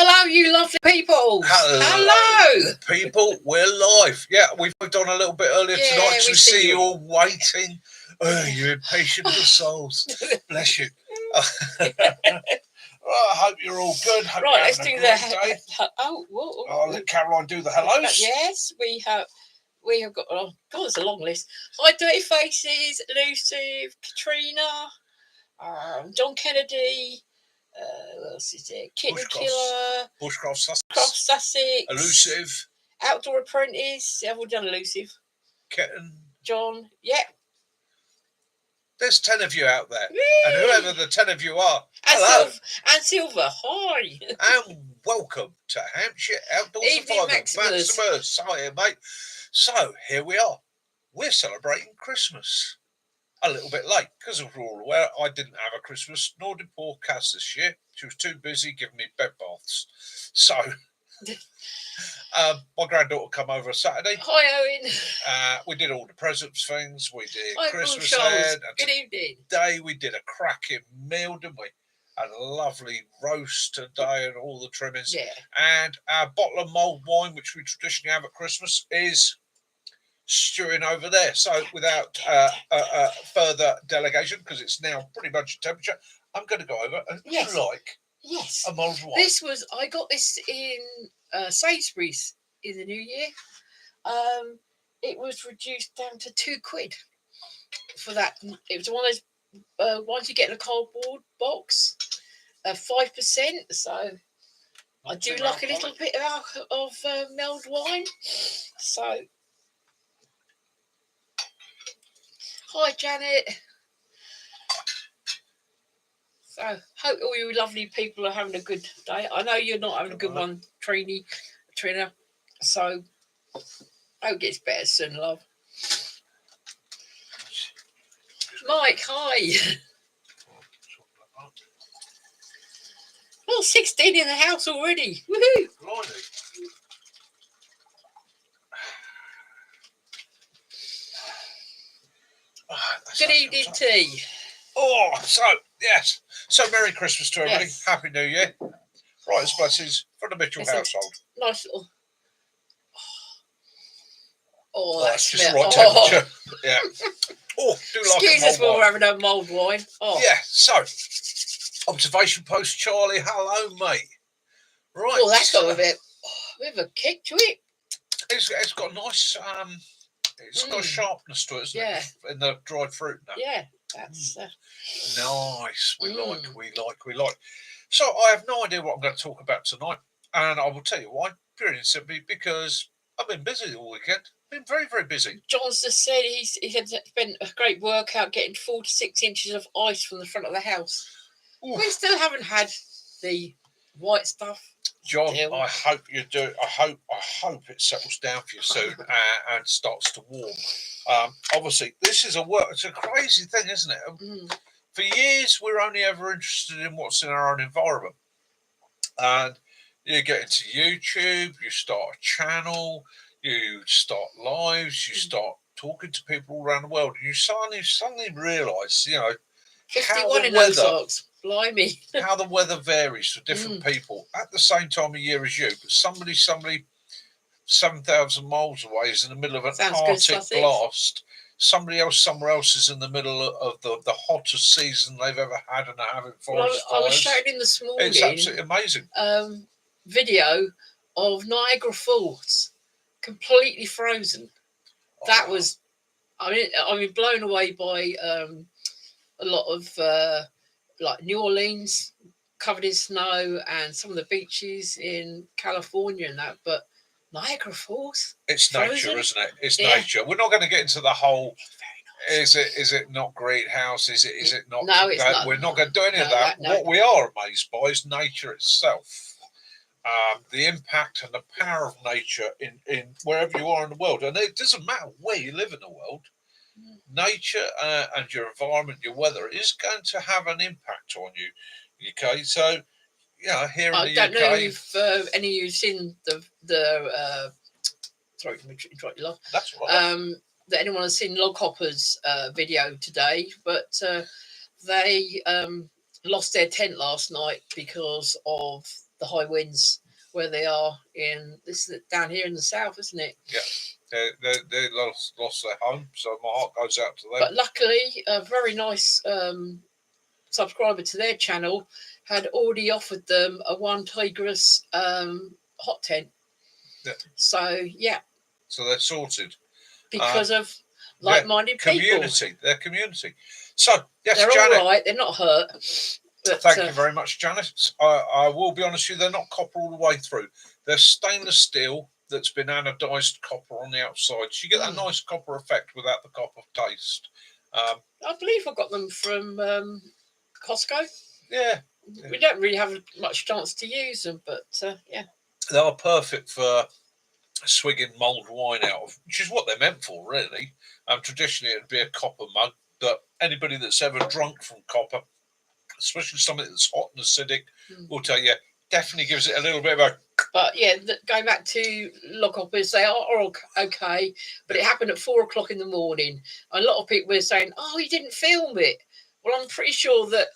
Hello, you lovely people. Hello, people. We're live. Yeah, we've done a little bit earlier tonight because we see you all waiting. Oh, you impatient little souls. Bless you. Well, I hope you're all good. Hope Right, let's do the. I'll let Caroline do the hellos. Yes, we have got. Oh God, it's a long list. Hi, Dirty Faces, Elusive, Katrina, John Kennedy. What else is it? Kitten Killer, Bushcraft Sussex, Elusive, Outdoor Apprentice. Have we done Elusive? Kitten, John. Yeah. There's 10 of you out there, Whee! And whoever the 10 of you are, and hello, Silver. Hi, and welcome to Hampshire Outdoor Survival. Maximus, hi, mate. So here we are. We're celebrating Christmas. A little bit late, because as we're all aware, I didn't have a Christmas, nor did poor Cass this year. She was too busy giving me bed baths. So, my granddaughter come over Saturday. Hi, Owen. We did all the presents things. We did Hi, Christmas head. Good evening. Today we did a cracking meal, didn't we? Had a lovely roast today and all the trimmings. Yeah. And our bottle of mulled wine, which we traditionally have at Christmas, is stewing over there. So without further delegation, because it's now pretty much temperature, I'm going to go over and yes a mulled wine. I got this in Sainsbury's in the new year. It was reduced down to £2 for that. It was one of those ones you get in a cardboard box, 5%. So I do like a little bit of mulled wine. So hi, Janet. So hope all you lovely people are having a good day. I know you're not having a good one, Trina. So hope it gets better soon, love. Mike, hi. Well, 16 in the house already. Woohoo! Blimey. Good evening, T. Oh, so, yes. So, Merry Christmas to everybody. Yes. Happy New Year. Brightest blessings for the Mitchell household. Nice little... Oh, that's just the right temperature. Yeah. Oh, do like excuse us while we're having a mulled wine. Oh. Yeah, so, observation post, Charlie. Hello, mate. Right. Oh, that's got a bit of a kick to it. It's got a nice... It's got a sharpness to it, isn't it? In the dried fruit now. Yeah, that's nice. We like. So I have no idea what I'm going to talk about tonight, and I will tell you why. Purely and simply because I've been busy all weekend. Been very, very busy. John's just said he had spent a great workout getting 46 inches of ice from the front of the house. Oof. We still haven't had the white stuff. John, I hope you do. I hope it settles down for you soon and starts to warm. Obviously, this is it's a crazy thing, isn't it? For years, we're only ever interested in what's in our own environment. And you get into YouTube, you start a channel, you start lives, you start talking to people all around the world, and you suddenly realise, 51 in those socks. Blimey. how the weather varies for different people at the same time of year as you, but somebody 7,000 miles away is in the middle of an Arctic blast. Somebody else somewhere else is in the middle of the hottest season they've ever had and are having forest fires. I was showing in this morning. It's absolutely amazing. Video of Niagara Falls, completely frozen. That was, I mean, blown away by a lot of like New Orleans covered in snow and some of the beaches in California and that, but Niagara Falls, it's frozen? Nature, isn't it? It's nature. We're not going to get into the whole. Is it not greenhouse? Is it not? No, it's not. We're not going to do any of that. What we are amazed by is nature itself. The impact and the power of nature in wherever you are in the world, and it doesn't matter where you live in the world. Nature and your environment, your weather is going to have an impact on you. Okay, so here in the UK, I don't know if any of you've seen the sorry to interrupt you, love. That's right. That anyone has seen Log Hopper's video today, but they lost their tent last night because of the high winds where they are in this down here in the south, isn't it? Yeah, they lost their home, so my heart goes out to them. But luckily, a very nice subscriber to their channel had already offered them a 1 Tigris hot tent. Yeah. So so they're sorted because of like-minded community. people. Their community. So yes, they're Janet, all right. They're not hurt. But, thank you very much, Janet. I will be honest with you, they're not copper all the way through. They're stainless steel that's been anodized copper on the outside. So you get that nice copper effect without the copper taste. I believe I got them from Costco. Yeah. We don't really have much chance to use them, but yeah. They are perfect for swigging mulled wine out of, which is what they're meant for, really. Traditionally, it'd be a copper mug, but anybody that's ever drunk from copper, especially something that's hot and acidic, will tell you definitely gives it a little bit of a. But yeah, going back to log hoppers, they are okay, but it happened at 4 o'clock in the morning. A lot of people were saying, "Oh, you didn't film it." Well, I'm pretty sure that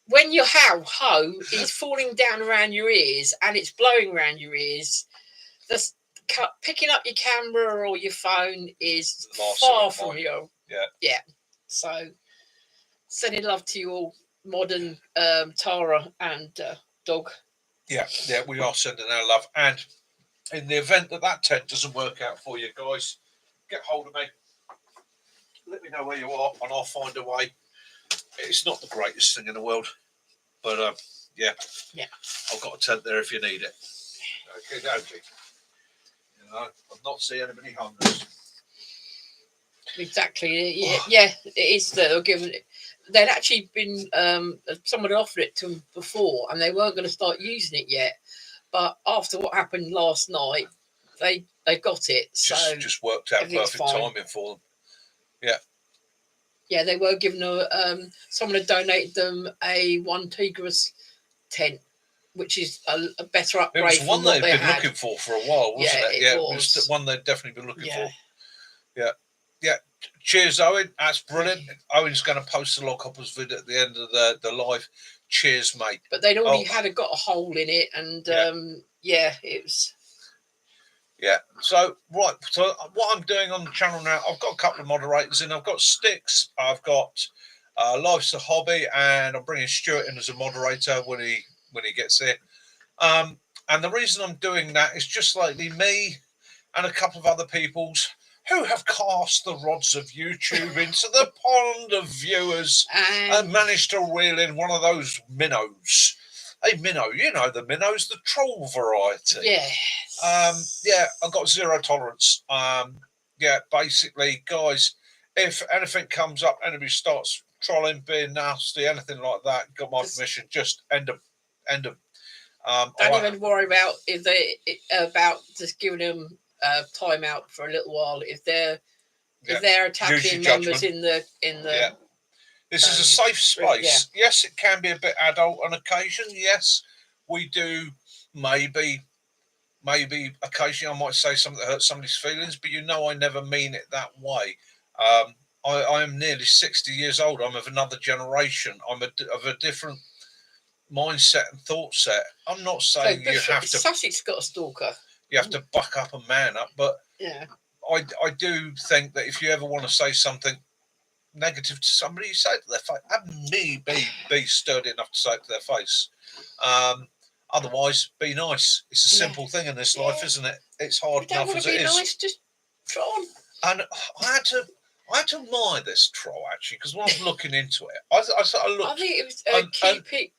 when your hoe is falling down around your ears and it's blowing around your ears, picking up your camera or your phone is far from you. Yeah. So, sending love to you all, modern Tara and Dog. Yeah, we are sending our love. And in the event that tent doesn't work out for you guys, get hold of me. Let me know where you are, and I'll find a way. It's not the greatest thing in the world, but yeah, I've got a tent there if you need it. Okay, you know, I've not seen anybody homeless. Exactly. Yeah, it is. They're given it. They'd actually been someone had offered it to them before, and they weren't going to start using it yet. But after what happened last night, they got it. So just worked out perfect timing for them. Yeah. Yeah, they were given someone had donated them a 1 Tigris tent, which is a better upgrade. It was one they've been looking for a while, wasn't it? Yeah, it was one they'd definitely been looking for. Yeah. Cheers, Owen. That's brilliant. Owen's going to post the log hoppers vid at the end of the live. Cheers, mate. But they'd already got a hole in it, and it was. Yeah. So right. So what I'm doing on the channel now, I've got a couple of moderators in. I've got Sticks. I've got Life's a Hobby, and I'm bringing Stuart in as a moderator when he gets here. And the reason I'm doing that is just lately me and a couple of other people's who have cast the rods of YouTube into the pond of viewers and managed to reel in one of those minnows. A minnow, you know the minnows, the troll variety. Yeah. I've got zero tolerance. Basically, guys, if anything comes up, anybody starts trolling, being nasty, anything like that, got my permission. Just end them. Don't even worry about about just giving them time out for a little while if they're attacking members in the This is a safe space. Yes, it can be a bit adult on occasion. Yes, we do maybe occasionally I might say something that hurts somebody's feelings, but I never mean it that way. I am nearly 60 years old. I'm of another generation. I'm of a different mindset and thought set. I'm not saying you have to. Sussex got a stalker. You have to buck up and man up, but I do think that if you ever want to say something negative to somebody, you say it to their face. Have me be sturdy enough to say it to their face. Otherwise, be nice. It's a simple thing in this life, isn't it? It's hard enough as it is. Nice, just troll. And I had to admire this troll actually, because when I was looking into it, I sort of looked. I think it was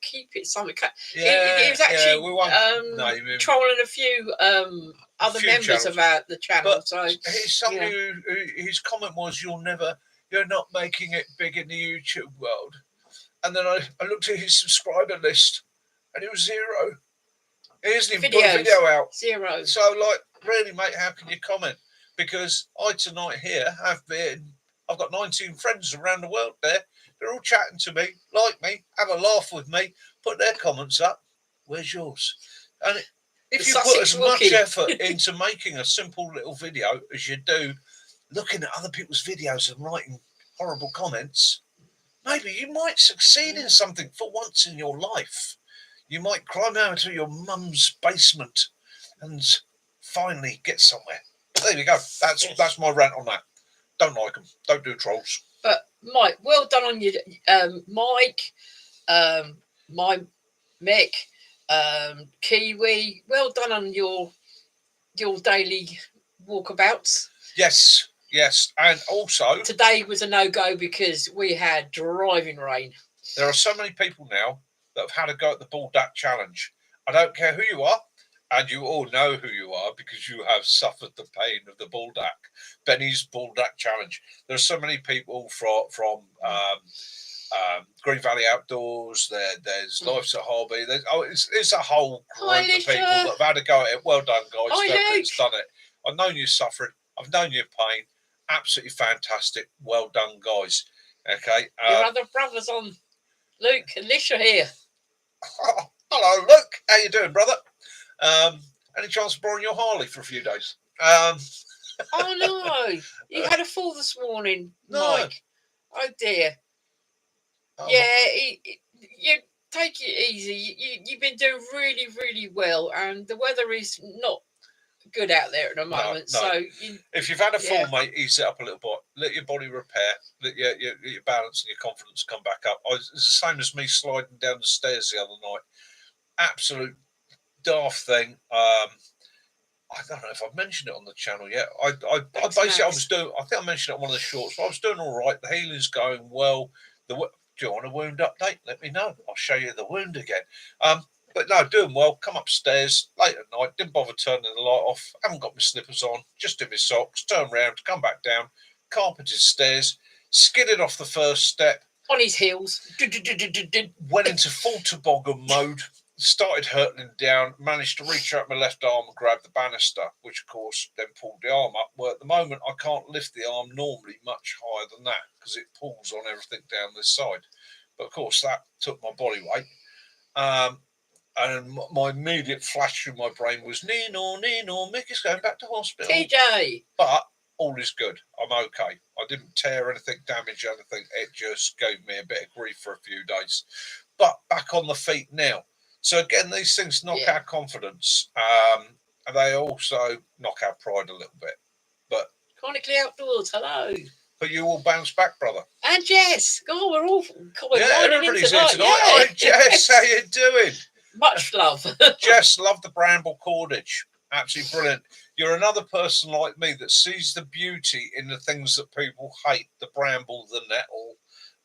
keep it something. It was actually trolling a few other members channels of the channel. But so he's somebody who his comment was, "You're not making it big in the YouTube world." And then I looked at his subscriber list, and it was 0. He hasn't even put a video out. 0. So, really, mate, how can you comment? Because I tonight here I've got 19 friends around the world there. They're all chatting to me, like me, have a laugh with me, put their comments up. Where's yours? And if you put as much effort into making a simple little video as you do looking at other people's videos and writing horrible comments, maybe you might succeed in something for once in your life. You might climb out of your mum's basement and finally get somewhere. But there you go. That's my rant on that. Don't like them. Don't do trolls. But Mike, well done on you, Mike, my Mick, Kiwi. Well done on your daily walkabouts. Yes, and also today was a no-go because we had driving rain. There are so many people now that have had a go at the Ball Duck Challenge. I don't care who you are, and you all know who you are because you have suffered the pain of the Ball Duck, Benny's Ball Duck Challenge. There are so many people from Green Valley Outdoors. There's Life's a Hobby. It's a whole group of people that have had a go at it. Well done, guys. Whoever's done it. I've known you suffering. I've known your pain. Absolutely fantastic. Well done, guys. Okay. Your other brothers on. Luke and Lisha here. Oh, hello, Luke. How you doing, brother? Any chance of borrowing your Harley for a few days? Oh no, you had a fall this morning, Mike. Oh dear. You take it easy. You've been doing really, really well, and the weather is not good out there at the moment. No. So if you've had a fall, mate, ease it up a little bit. Let your body repair. Let your balance and your confidence come back up. It's the same as me sliding down the stairs the other night. Absolute daft thing. I don't know if I've mentioned it on the channel yet. I think I mentioned it on one of the shorts. But I was doing all right. The healing's going well. Do you want a wound update? Let me know. I'll show you the wound again. But no, doing well. Come upstairs late at night. Didn't bother turning the light off. Haven't got my slippers on. Just in my socks. Turned round. Come back down. Carpeted stairs. Skidded off the first step. On his heels. Went into full toboggan mode. Started hurtling down. Managed to reach out my left arm and grab the banister, which of course then pulled the arm up. Well, at the moment I can't lift the arm normally much higher than that because it pulls on everything down this side. But of course that took my body weight. And my immediate flash through my brain was, Nino, Mick is going back to hospital. TJ! But all is good. I'm okay. I didn't tear anything, damage anything. It just gave me a bit of grief for a few days. But back on the feet now. So again, these things knock our confidence. And they also knock our pride a little bit. But Chronically Outdoors, hello. But you will bounce back, brother. And Jess. God, we're all everybody's here tonight. Hi, Jess. How you doing? Much love. Jess, love the bramble cordage. Absolutely brilliant. You're another person like me that sees the beauty in the things that people hate. The bramble, the nettle,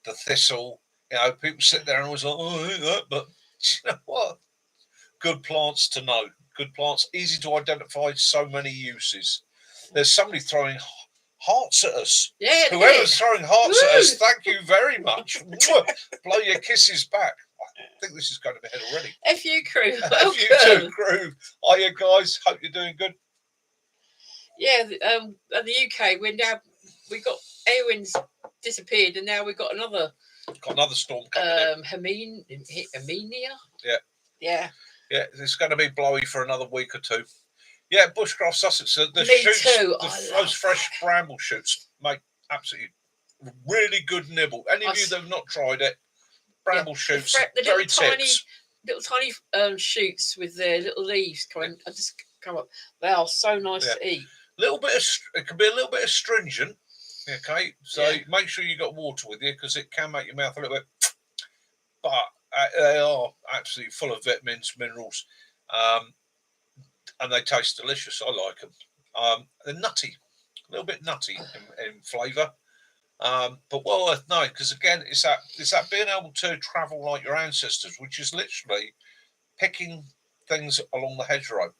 the thistle. You know, people sit there and always like, oh, I hate that. But you know what? Good plants to know. Good plants. Easy to identify. So many uses. There's somebody throwing hearts at us. Yeah. Whoever's throwing hearts at us, thank you very much. Blow your kisses back. I think this is going to be ahead already. FU crew. Welcome. FU crew. Hiya, guys. Hope you're doing good. Yeah, in the UK, we got Eowyn's disappeared, and now we've got another. Got another storm coming in. Herminia. Yeah. It's going to be blowy for another week or two. Yeah, Bushcraft Sussex. The Me shoots, too. Those fresh bramble shoots make absolutely really good nibble. Any of you that have not tried it, bramble shoots, the very little tiny shoots with their little leaves coming. I just come up. They are so nice to eat. It can be a little bit astringent. Okay, so make sure you got water with you because it can make your mouth a little bit. But they are absolutely full of vitamins, minerals, and they taste delicious. I like them. They're nutty, a little bit nutty in flavour. But well worth knowing because again, it's that being able to travel like your ancestors, which is literally picking things along the hedgerow.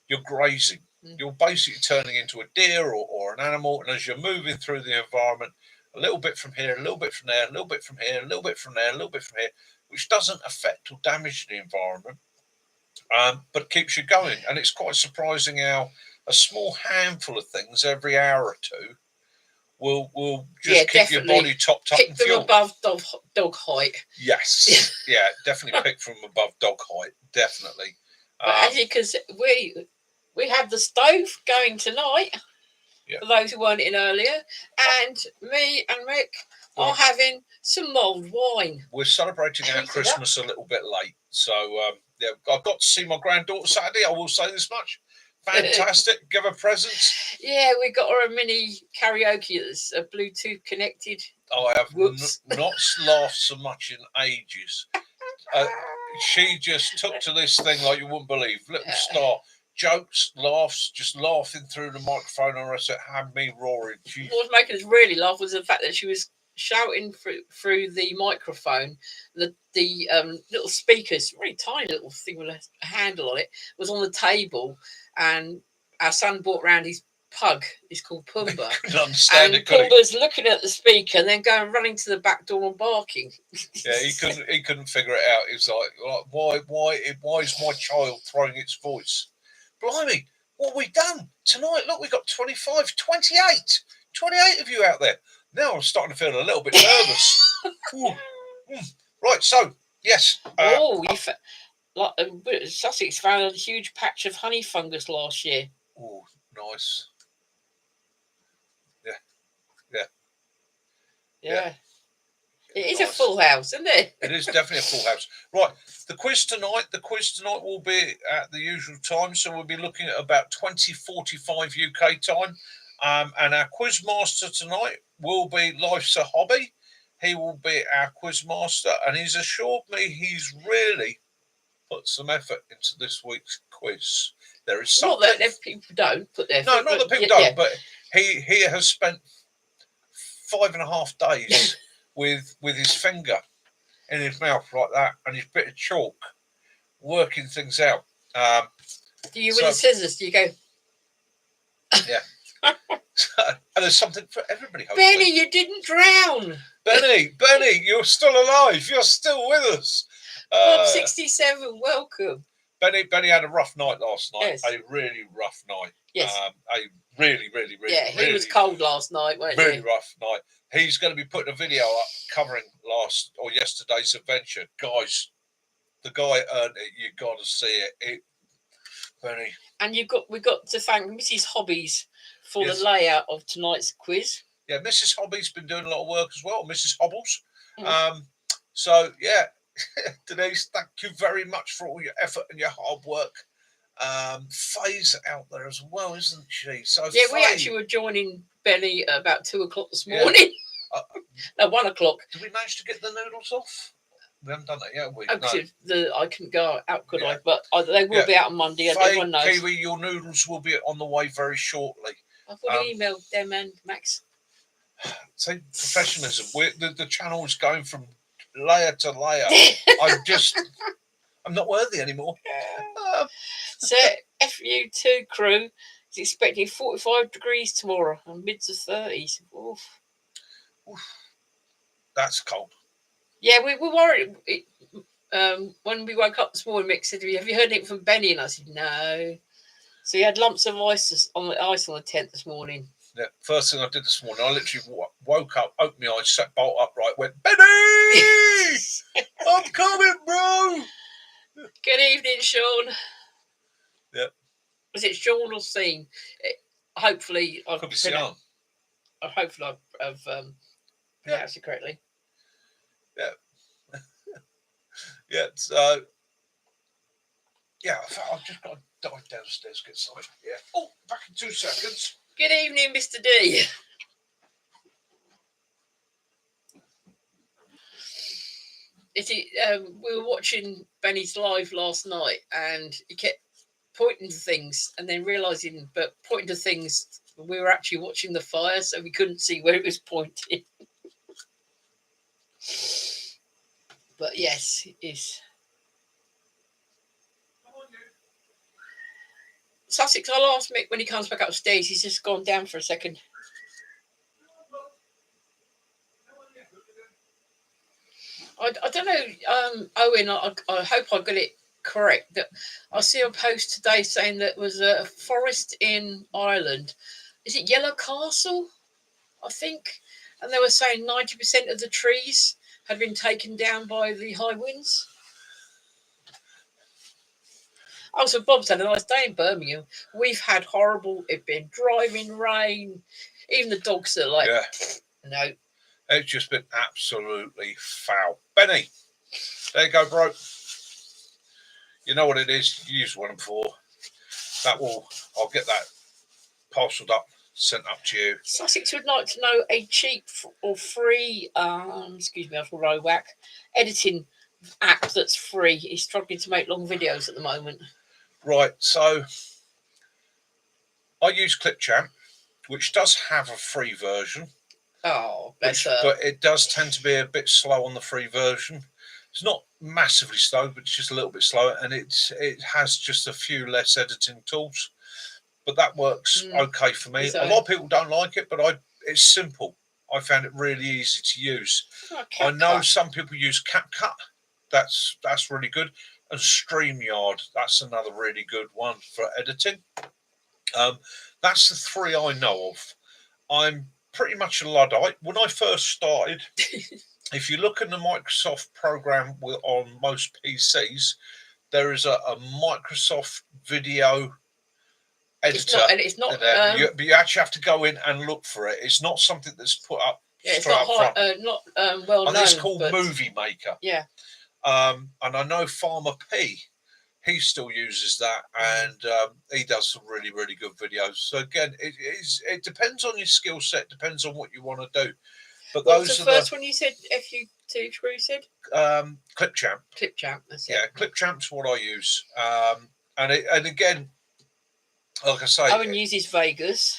You're grazing. You're basically turning into a deer or an animal, and as you're moving through the environment, a little bit from here, a little bit from there, a little bit from here, a little bit from there, a little bit from here, which doesn't affect or damage the environment, but keeps you going. And it's quite surprising how a small handful of things every hour or two will just keep your body topped up and fueled. Above dog height. Yes, definitely pick from above dog height, definitely. But because we have the stove going tonight, for those who weren't in earlier, and me and Mick are having some mulled wine. We're celebrating our Christmas a little bit late. So, yeah, I got to see my granddaughter Saturday. I will say this much. Fantastic. Give her presents. Yeah, we got her a mini karaoke that's a Bluetooth connected. I have not laughed so much in ages. She just took to this thing like you wouldn't believe. Little star. Jokes, laughs, just laughing through the microphone, and it had me roaring. What was making us really laugh was the fact that she was shouting through the microphone. The little speakers, really tiny little thing with a handle on it, was on the table, and our son brought round his pug. He's called Pumbaa. Couldn't understand and Pumbaa's looking at the speaker and then going running to the back door and barking. Yeah, he couldn't figure it out. He was like, why is my child throwing its voice? Blimey, what have we done tonight? Look, we got 25, 28 of you out there. Now I'm starting to feel a little bit nervous. Right, so yes. Sussex found a huge patch of honey fungus last year. Oh, nice. Yeah. It is nice. A full house, isn't it? It is definitely a full house. Right, the quiz tonight will be at the usual time, so we'll be looking at about 20:45 UK time. And our quiz master tonight will be Life's a Hobby. He will be our quiz master, and he's assured me he's really put some effort into this week's quiz. There is something. Not that people don't put their effort. No, not that people don't, but he has spent 5.5 days with his finger in his mouth like that and his bit of chalk, working things out. Do you with the scissors? Do you go? Yeah. And there's something for everybody. Hopefully. Benny, you didn't drown. Benny, you're still alive. You're still with us. Bob 67, welcome. Benny had a rough night last night. Yes. A really rough night. Yes. A really. Yeah, he was cold last night, wasn't he? Really rough night. He's going to be putting a video up covering yesterday's adventure. Guys, the guy earned it. You got to see it. Benny. And we got to thank Mrs. Hobbies for the layout of tonight's quiz. Yeah, Mrs. Hobbies been doing a lot of work as well. Mrs. Hobbles. So yeah, Denise, thank you very much for all your effort and your hard work. Faye's out there as well, isn't she? So yeah, we actually were joining Benny at about 2:00 this morning. No, 1:00. Did we manage to get the noodles off? We haven't done that yet, have we? No. I couldn't go out, could I? But they will be out on Monday. Faye, everyone knows. Kiwi, your noodles will be on the way very shortly. I've already emailed them and Max. Say professionalism. The channel is going from layer to layer. I'm not worthy anymore. So FU2 crew is expecting 45 degrees tomorrow and mids of 30s. Oof. That's cold. Yeah, we were worried. When we woke up this morning, Mick said, "Have you heard anything from Benny?" And I said, "No." So he had lumps of ice on the tent this morning. Yeah, first thing I did this morning, I literally woke up, opened my eyes, sat bolt upright, went, "Benny, I'm coming, bro." Good evening, Sean. Yeah. Was it Sean or Sean? Hopefully, could be Sean. Hopefully, I've pronounced it correctly. Yeah. Yeah. So. Yeah, I've just got to dive downstairs, get something. Yeah. Oh, back in 2 seconds. Good evening, Mr. D. We were watching Benny's live last night, and he kept pointing to things, and then realising, pointing to things, we were actually watching the fire, so we couldn't see where it was pointing. But yes, it is. Sussex, I'll ask Mick when he comes back upstairs. He's just gone down for a second. I don't know, Owen, I hope I got it correct. That I see a post today saying that was a forest in Ireland. Is it Yellow Castle, I think? And they were saying 90% of the trees had been taken down by the high winds. Oh, so Bob's had a nice day in Birmingham. We've had horrible, it's been driving rain. Even the dogs are like, no. It's just been absolutely foul. Benny, there you go, bro. You know what it is. Use 1 and 4. I'll get that parcelled up, sent up to you. Sussex would like to know a cheap or free, excuse me, I will row whack, editing app that's free. He's struggling to make long videos at the moment. Right, so I use Clipchamp, which does have a free version. Oh, bless her. But it does tend to be a bit slow on the free version. It's not massively slow, but it's just a little bit slower, and it has just a few less editing tools. But that works okay for me. A lot of people don't like it, but it's simple. I found it really easy to use. I know some people use CapCut. That's really good. And StreamYard, that's another really good one for editing. That's the 3 I know of. I'm pretty much a Luddite. When I first started, if you look in the Microsoft program on most PCs, there is a Microsoft video editor. It's not. But you actually have to go in and look for it. It's not something that's put up. Yeah, it's not well known. It's called Movie Maker. Yeah. And I know Farmer P. He still uses that, and he does some really, really good videos. So again, it depends on your skill set, depends on what you want to do. But what was the first one you said? FU2 Screw said? Clipchamp. Clipchamp. That's it. Yeah, Clipchamp's what I use. And again, like I say, Owen uses Vegas.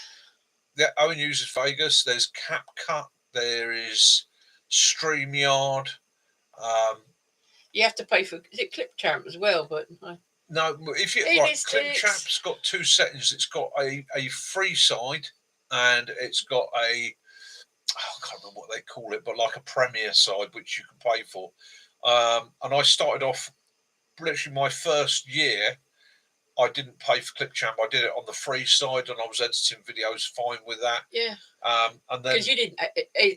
Yeah, Owen uses Vegas. There's CapCut. There is StreamYard. You have to pay for Clipchamp as well, but no. If you Clipchamp's got 2 settings. It's got a free side, and it's got I can't remember what they call it, but like a premiere side which you can pay for. And I started off literally my first year. I didn't pay for Clipchamp. I did it on the free side, and I was editing videos fine with that. Yeah. And then because you didn't,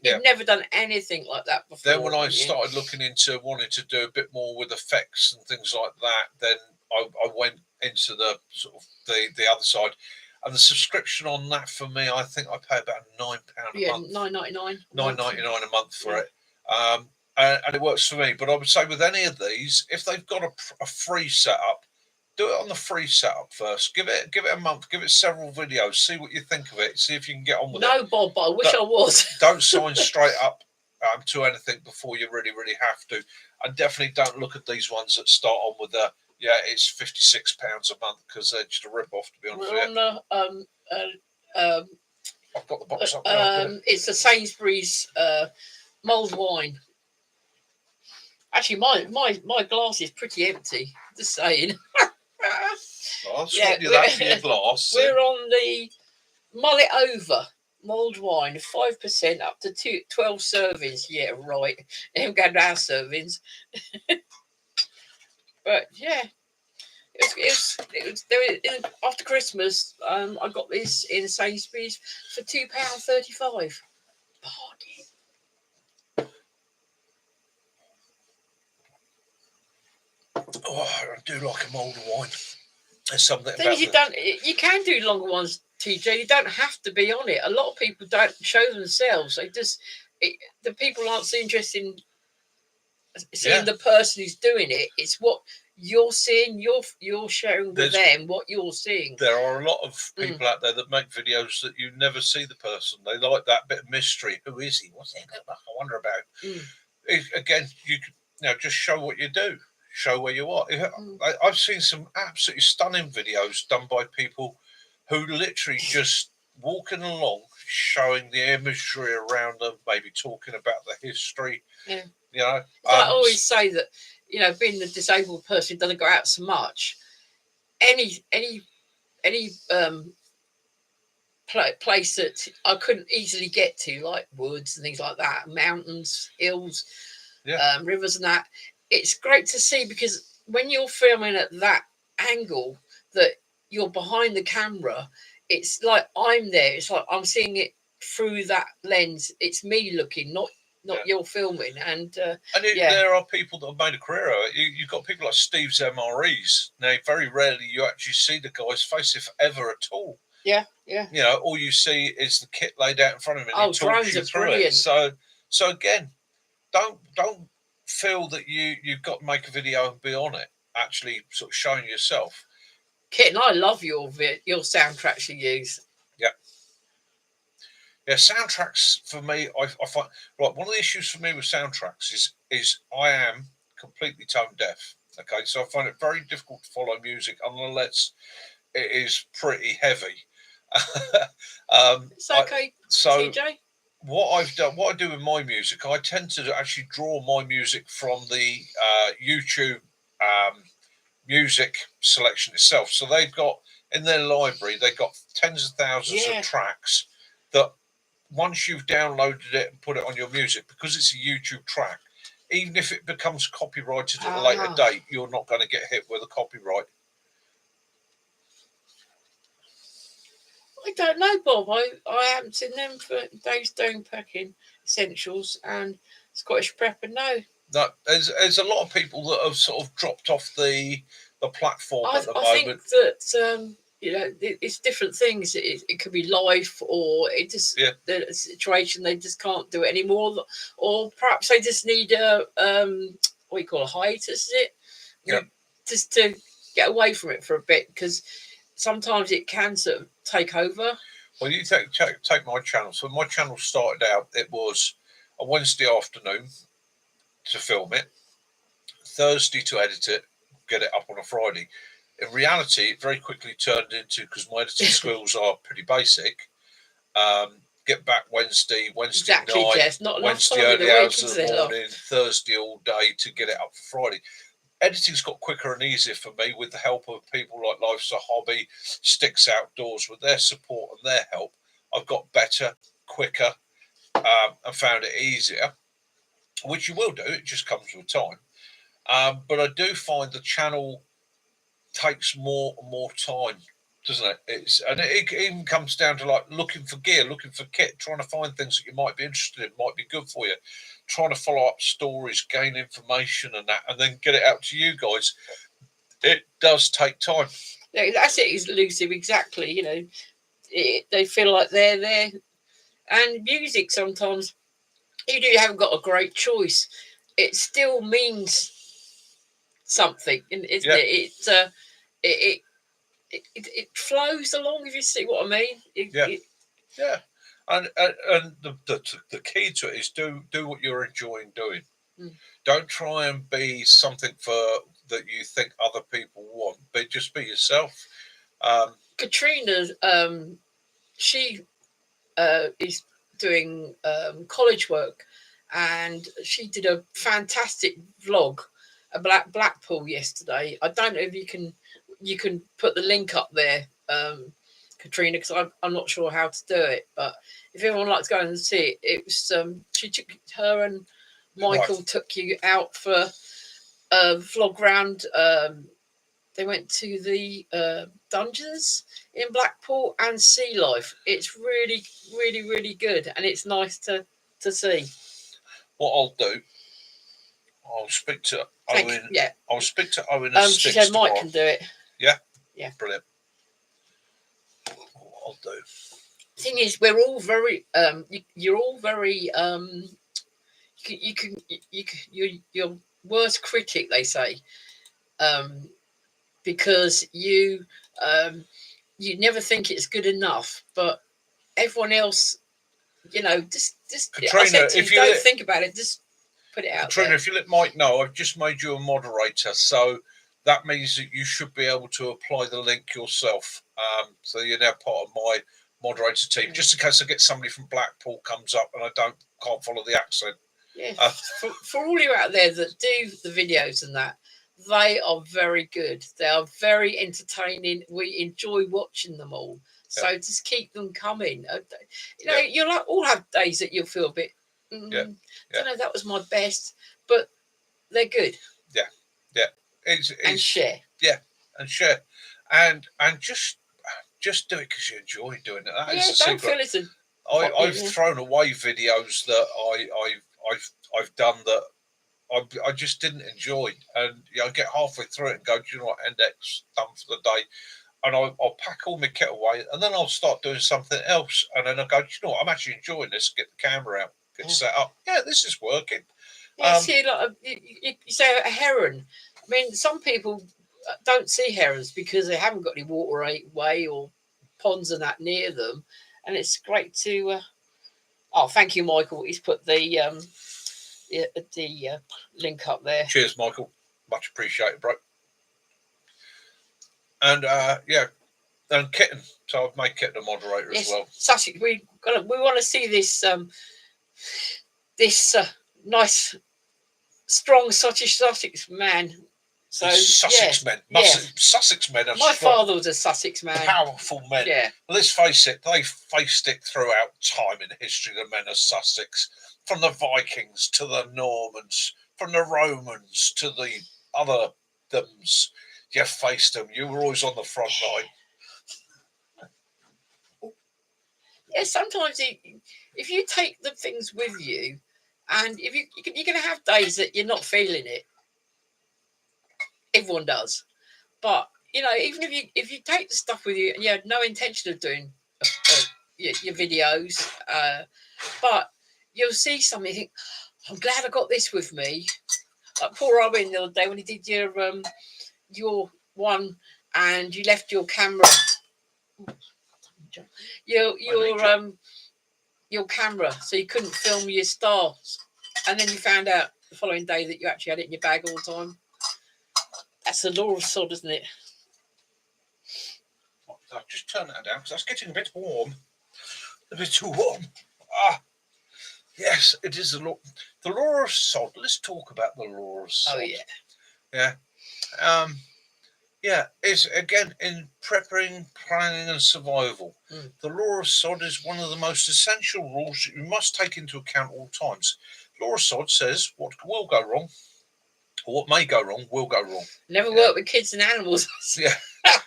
you've never done anything like that before. Then when I started looking into wanting to do a bit more with effects and things like that, then I went into the sort of the other side. And the subscription on that for me, I think I pay about £9 a month. £9.99. £9.99 a month for it. And it works for me. But I would say with any of these, if they've got a free setup, do it on the free setup first. Give it a month. Give it several videos. See what you think of it. See if you can get on with it. No, Bob, I wish I was. Don't sign straight up to anything before you really, really have to. And definitely don't look at these ones that start on with it's £56 a month, because they're just a rip-off, to be honest with you. I've got the box up there. It's a Sainsbury's mulled wine. Actually, my glass is pretty empty. Just saying. I'll swap you that for your glass. We're on the mull it over mulled wine, 5% up to 12 servings. Yeah, right. Them go down servings. But yeah, it was after Christmas. I got this in Sainsbury's for £2.35. Oh, I do like a mulled wine. There's something about you can do longer ones, TJ. You don't have to be on it. A lot of people don't show themselves. They just the people aren't so interested in seeing the person who's doing it. It's what you're seeing. You're sharing with them what you're seeing. There are a lot of people out there that make videos that you never see the person. They like that bit of mystery. Who is he? What's he look like? I wonder about. Again, you could just show what you do. Show where you are. I've seen some absolutely stunning videos done by people who literally just walking along, showing the imagery around them, maybe talking about the history. Yeah. You know, I always say that, being the disabled person who doesn't go out so much, any place that I couldn't easily get to, like woods and things like that, mountains, hills, rivers and that, it's great to see, because when you're filming at that angle that you're behind the camera, it's like I'm there. It's like I'm seeing it through that lens. It's me looking, not you're filming. And there are people that have made a career out of it. You've got people like Steve's MREs. Now, very rarely you actually see the guy's face, if ever at all. Yeah. All you see is the kit laid out in front of him. And drones are brilliant. So So again, don't feel that you've got to make a video and be on it. Actually, sort of showing yourself. Kitten, I love your soundtracks you use. Yeah. Yeah, soundtracks for me, I find right. One of the issues for me with soundtracks is I am completely tone deaf. Okay, so I find it very difficult to follow music unless it is pretty heavy. It's okay, TJ. What I do with my music, I tend to actually draw my music from the YouTube music selection itself. So they've got in their library, they've got tens of thousands of tracks that once you've downloaded it and put it on your music, because it's a YouTube track, even if it becomes copyrighted at a later date, you're not going to get hit with a copyright. I don't know, Bob. I haven't seen them for Dave's Stone Packing Essentials and Scottish Prepper. No, there's a lot of people that have sort of dropped off the platform at the moment. I think that it's different things. It could be life, or it just the situation they just can't do it anymore, or perhaps they just need a what you call a hiatus. Is it? Yeah. Just to get away from it for a bit, because sometimes it can sort of take over. Well, you take my channel. So my channel started out, it was a Wednesday afternoon to film it, Thursday to edit it, get it up on a Friday. In reality, it very quickly turned into, because my editing skills are pretty basic, get back Wednesday Exactly, night, Jess. Not Wednesday early hours of the morning, Thursday all day to get it up for Friday. Editing's got quicker and easier for me with the help of people like Life's a Hobby, Sticks Outdoors. With their support and their help, I've got better, quicker, and found it easier, which you will do. It just comes with time. But I do find the channel takes more and more time, doesn't it? It even comes down to like looking for gear, looking for kit, trying to find things that you might be interested in, might be good for you, trying to follow up stories, gain information and that, and then get it out to you guys. It does take time. Yeah, that's it, is elusive, exactly. You know, they feel like they're there. And music, sometimes, even if you haven't got a great choice, it still means something, isn't it? It flows along, if you see what I mean. Yeah. And the key to it is do what you're enjoying doing. Don't try and be something that you think other people want, but just be yourself. Katrina, she is doing college work, and she did a fantastic vlog about Blackpool yesterday. I don't know if you can put the link up there, Katrina, because I'm not sure how to do it, but if everyone likes to go and see it, it was she took her and Michael took you out for a vlog round. They went to the dungeons in Blackpool and sea life. It's really, really, really good, and it's nice to see. What I'll do, I'll speak to Owen. Yeah, I'll speak to Owen. She said Mike can do it. Yeah. Yeah. Brilliant. What I'll do. Thing is, we're all very you're all very you're your worst critic, they say, because you never think it's good enough, but everyone else, just Katrina, if you don't think about it, just put it out. Katrina, if you let Mike know, I've just made you a moderator, so that means that you should be able to apply the link yourself. So you're now part of my moderator team, just in case I get somebody from Blackpool comes up and I can't follow the accent. Yeah, for all you out there that do the videos and that, they are very good. They are very entertaining. We enjoy watching them all. So just keep them coming. You'll all have days that you'll feel a bit, I don't know, that was my best, but they're good. Yeah. And share. Yeah, and share. And just do it because you enjoy doing it. That is the don't secret. feel it's I've thrown away videos that I've done that I just didn't enjoy, and I get halfway through it and go, do you know what, index done for the day, and I'll pack all my kit away, and then I'll start doing something else, and then I go, do you know what, I'm actually enjoying this. Get the camera out, gets set up. Yeah, this is working. Yeah, see, like, you say a heron. I mean, some people don't see herons because they haven't got any waterway or ponds and that near them, and it's great to. Oh, thank you, Michael. He's put the link up there. Cheers, Michael. Much appreciated, bro. And yeah, and Kitten. So I've made Kitten a moderator as well. Sussex, we want to see this nice, strong Sussex man. So Sussex men. Sussex men are my strong, father was a Sussex man. Powerful men. Yeah. Let's face it, they faced it throughout time in history, the men of Sussex. From the Vikings to the Normans, from the Romans to the other thems. You faced them. You were always on the front line. Yeah, sometimes if you take the things with you, and if you're going to have days that you're not feeling it. Everyone does, but you know, even if you take the stuff with you and you had no intention of doing your videos, but you'll see something. You think, I'm glad I got this with me. Like poor Owen the other day when he did your one and you left your camera. Your camera, so you couldn't film your stars, and then you found out the following day that you actually had it in your bag all the time. That's the law of sod, isn't it? I'll just turn that down because that's getting a bit warm. A bit too warm. Ah, yes, it is the law. The law of sod. Let's talk about the law of sod. Oh yeah. Yeah. Yeah, it's again in preparing, planning, and survival. The law of sod is one of the most essential rules that you must take into account all times. Law of sod says what will go wrong, or what may go wrong, will go wrong. Never work with kids and animals. Yeah.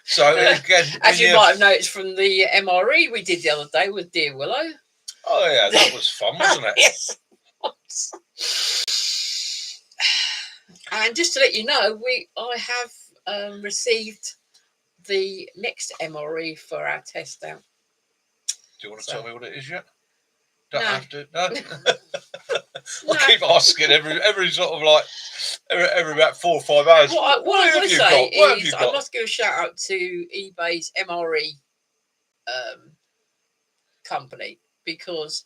So again, as you might have noticed from the MRE we did the other day with Dear Willow. Oh yeah, that was fun, wasn't it? Yes. And just to let you know, I have received the next MRE for our test out. Do you want to tell me what it is yet? No. Have to. No. I keep asking every sort of like every about 4 or 5 hours. What I would say is I must give a shout out to eBay's MRE company because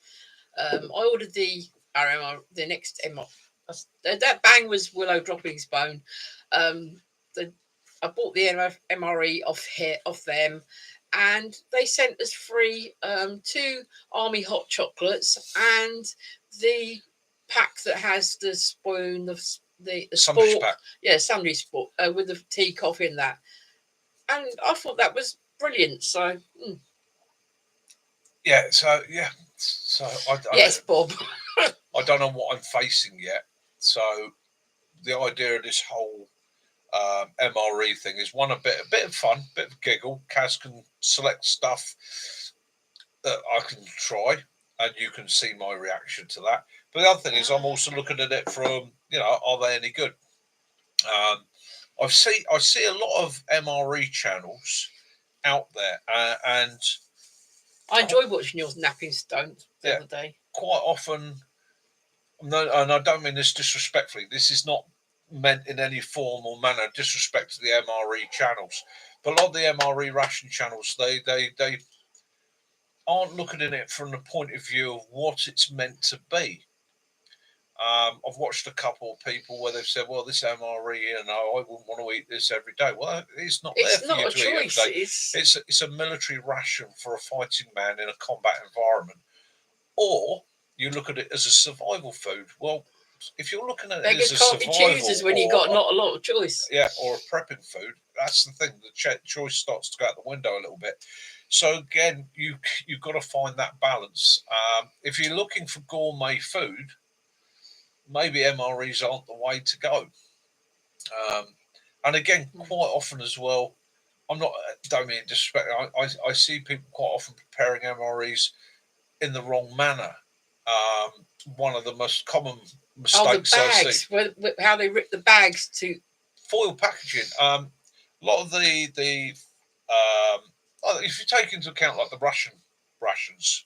I ordered the next MRE. That bang was Willow dropping his bone. I bought the MRE off them, and they sent us free 2 Army hot chocolates and the pack that has the spoon, the sport, pack. Yeah, Sunday sport with the tea, coffee, and that. And I thought that was brilliant. So yeah, so yes, Bob. I don't know what I'm facing yet. So the idea of this whole MRE thing is a bit of fun, a bit of giggle. Kaz can select stuff that I can try, and you can see my reaction to that. But the other thing is, I'm also looking at it from, are they any good? I see a lot of MRE channels out there, and I enjoy watching yours napping stones the other day. Quite often, no, and I don't mean this disrespectfully. This is not meant in any form or manner disrespect to the MRE channels, but a lot of the MRE ration channels, they aren't looking at it from the point of view of what it's meant to be. I've watched a couple of people where they've said, well, this MRE, I wouldn't want to eat this every day. Well, it's not there for you to eat every day. It's a military ration for a fighting man in a combat environment. Or you look at it as a survival food. Well, if you're looking at it as a survival, choosers when you've got not a lot of choice. Yeah, or a prepping food. That's the thing. The choice starts to go out the window a little bit. So again, you've got to find that balance. If you're looking for gourmet food, maybe MREs aren't the way to go. And again, quite often as well, don't mean disrespect. I see people quite often preparing MREs in the wrong manner. One of the most common mistakes the bags, I see. How they rip the bags to foil packaging. A lot of the if you take into account like the Russian rations,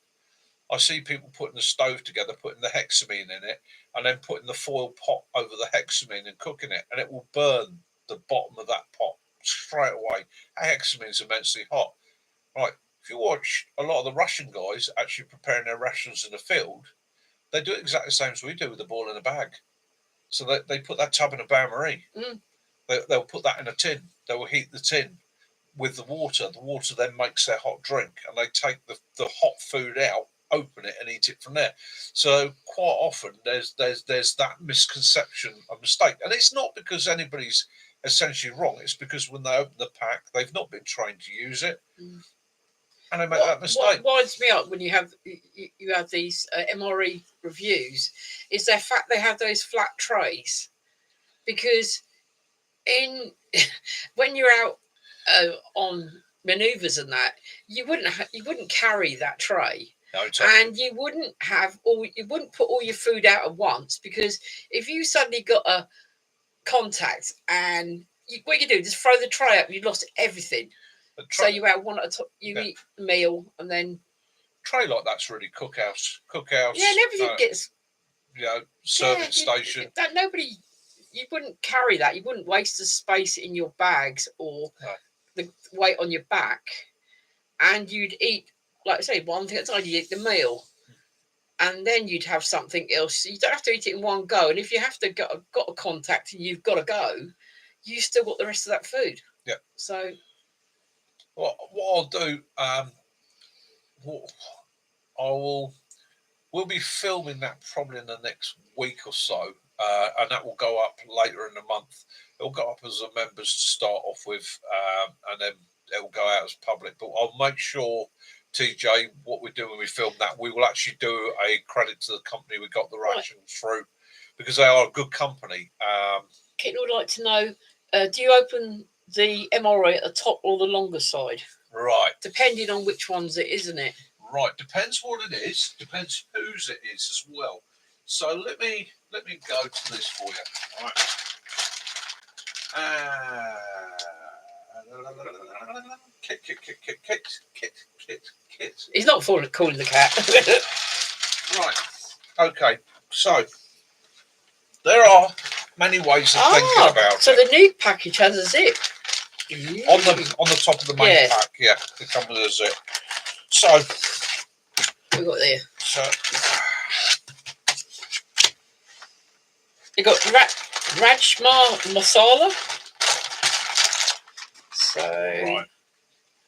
I see people putting the stove together, putting the hexamine in it, and then putting the foil pot over the hexamine and cooking it, and it will burn the bottom of that pot straight away. Hexamine is immensely hot. Right, if you watch a lot of the Russian guys actually preparing their rations in the field, they do exactly the same as we do with the ball in a bag. So they put that tub in a bain-marie. They'll put that in a tin. They will heat the tin with the water. The water then makes their hot drink, and they take the hot food out, open it, and eat it from there. So quite often there's that misconception, a mistake, and it's not because anybody's essentially wrong. It's because when they open the pack, they've not been trained to use it, and they make that mistake. What winds me up when you have these MRE reviews is the fact they have those flat trays, because when you're out on manoeuvres and that, you wouldn't carry that tray. No, totally. And you wouldn't put all your food out at once, because if you suddenly got a contact and what you do, just throw the tray up, you lost everything. So you have one at a time, eat a meal, and then tray like that's really cookhouse. Yeah, and everything gets serving station. That nobody, you wouldn't carry that. You wouldn't waste the space in your bags or the weight on your back, and you'd eat, like I say, one thing at a time. You eat the meal, and then you'd have something else. You don't have to eat it in one go. And if you have to got a contact and you've got to go, you still got the rest of that food. Yeah. So, what I'll do, we'll be filming that probably in the next week or so, and that will go up later in the month. It'll go up as a members to start off with, and then it will go out as public. But I'll make sure, TJ, what we do when we film that, we will actually do a credit to the company we got the rations through, because they are a good company. Kit would like to know, do you open the MRE at the top or the longer side? Right. Depending on which ones it is, isn't it? Right. Depends what it is. Depends whose it is as well. So let me go to this for you. All right. Kit. He's not calling the cat. Right. Okay. So there are many ways of thinking about it. So the new package has a zip. On the top of the main pack, it comes with a zip. So we got there. So you got Rajma masala. So right.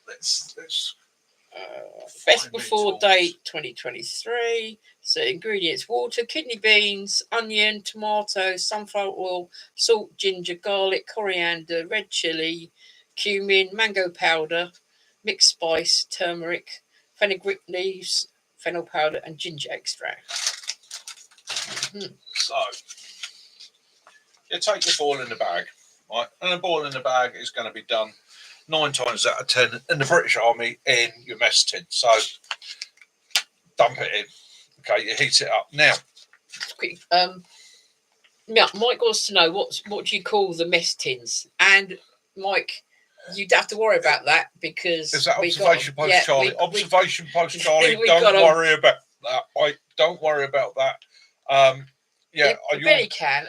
Let's best before date 2023. So ingredients: water, kidney beans, onion, tomato, sunflower oil, salt, ginger, garlic, coriander, red chili, cumin, mango powder, mixed spice, turmeric, fenugreek leaves, fennel powder, and ginger extract. So you take your ball in the bag, right? And a ball in the bag is going to be done 9 times out of 10 in the British Army in your mess tin. So dump it in. Okay, you heat it up. Now, quick, Mike wants to know what do you call the mess tins? And Mike, you'd have to worry about that, because is that observation post Charlie? Observation post Charlie. Don't worry about that. Don't worry about that. Benny can.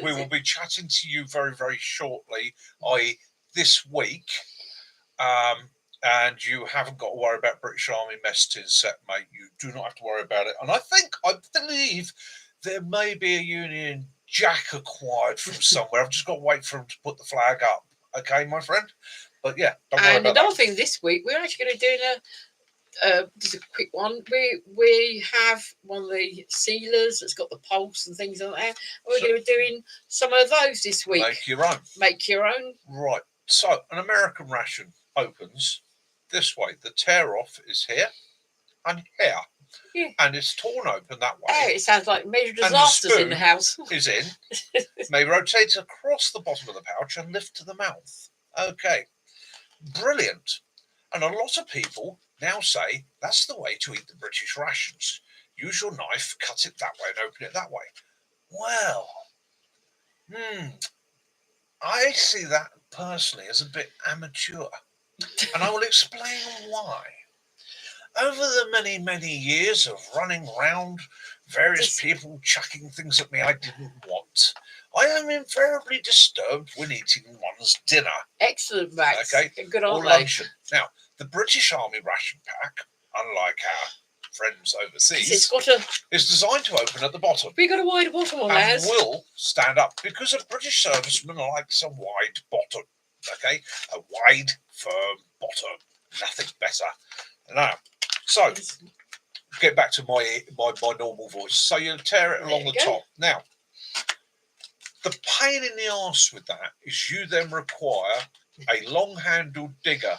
We will be chatting to you very, very shortly, i.e. this week. And you haven't got to worry about British Army mess tin set, mate. You do not have to worry about it. And I believe there may be a Union Jack acquired from somewhere. I've just got to wait for him to put the flag up. Okay, my friend? But yeah, don't worry about that. And another thing this week, we're actually going to do just a quick one. We have one of the sealers that's got the pulse and things like that. We're going to be doing some of those this week. Make your own. Make your own. Right. So an American ration opens this way. The tear off is here and here. Yeah. And it's torn open that way. Oh, it sounds like major disasters in the house. Is in. May rotate across the bottom of the pouch and lift to the mouth. Okay. Brilliant. And a lot of people now say that's the way to eat the British rations. Use your knife, cut it that way, and open it that way. Well, I see that personally as a bit amateur. And I will explain why. over the many years of running round various Just- people chucking things at me I didn't want, I am invariably disturbed when eating one's dinner. Excellent, Max. Okay, Good, or aren't they? luncheon. Now, the British Army ration pack, unlike our friends 'Cause overseas, it's got a. is designed to open at the bottom We got a wide bottom on and ours. will stand up because a British serviceman likes a wide bottom. Okay, a wide, firm bottom. Nothing better. Now, so get back to my normal voice. So you tear it There along you the go. top. Now, the pain in the arse with that is you then require a long-handled digger.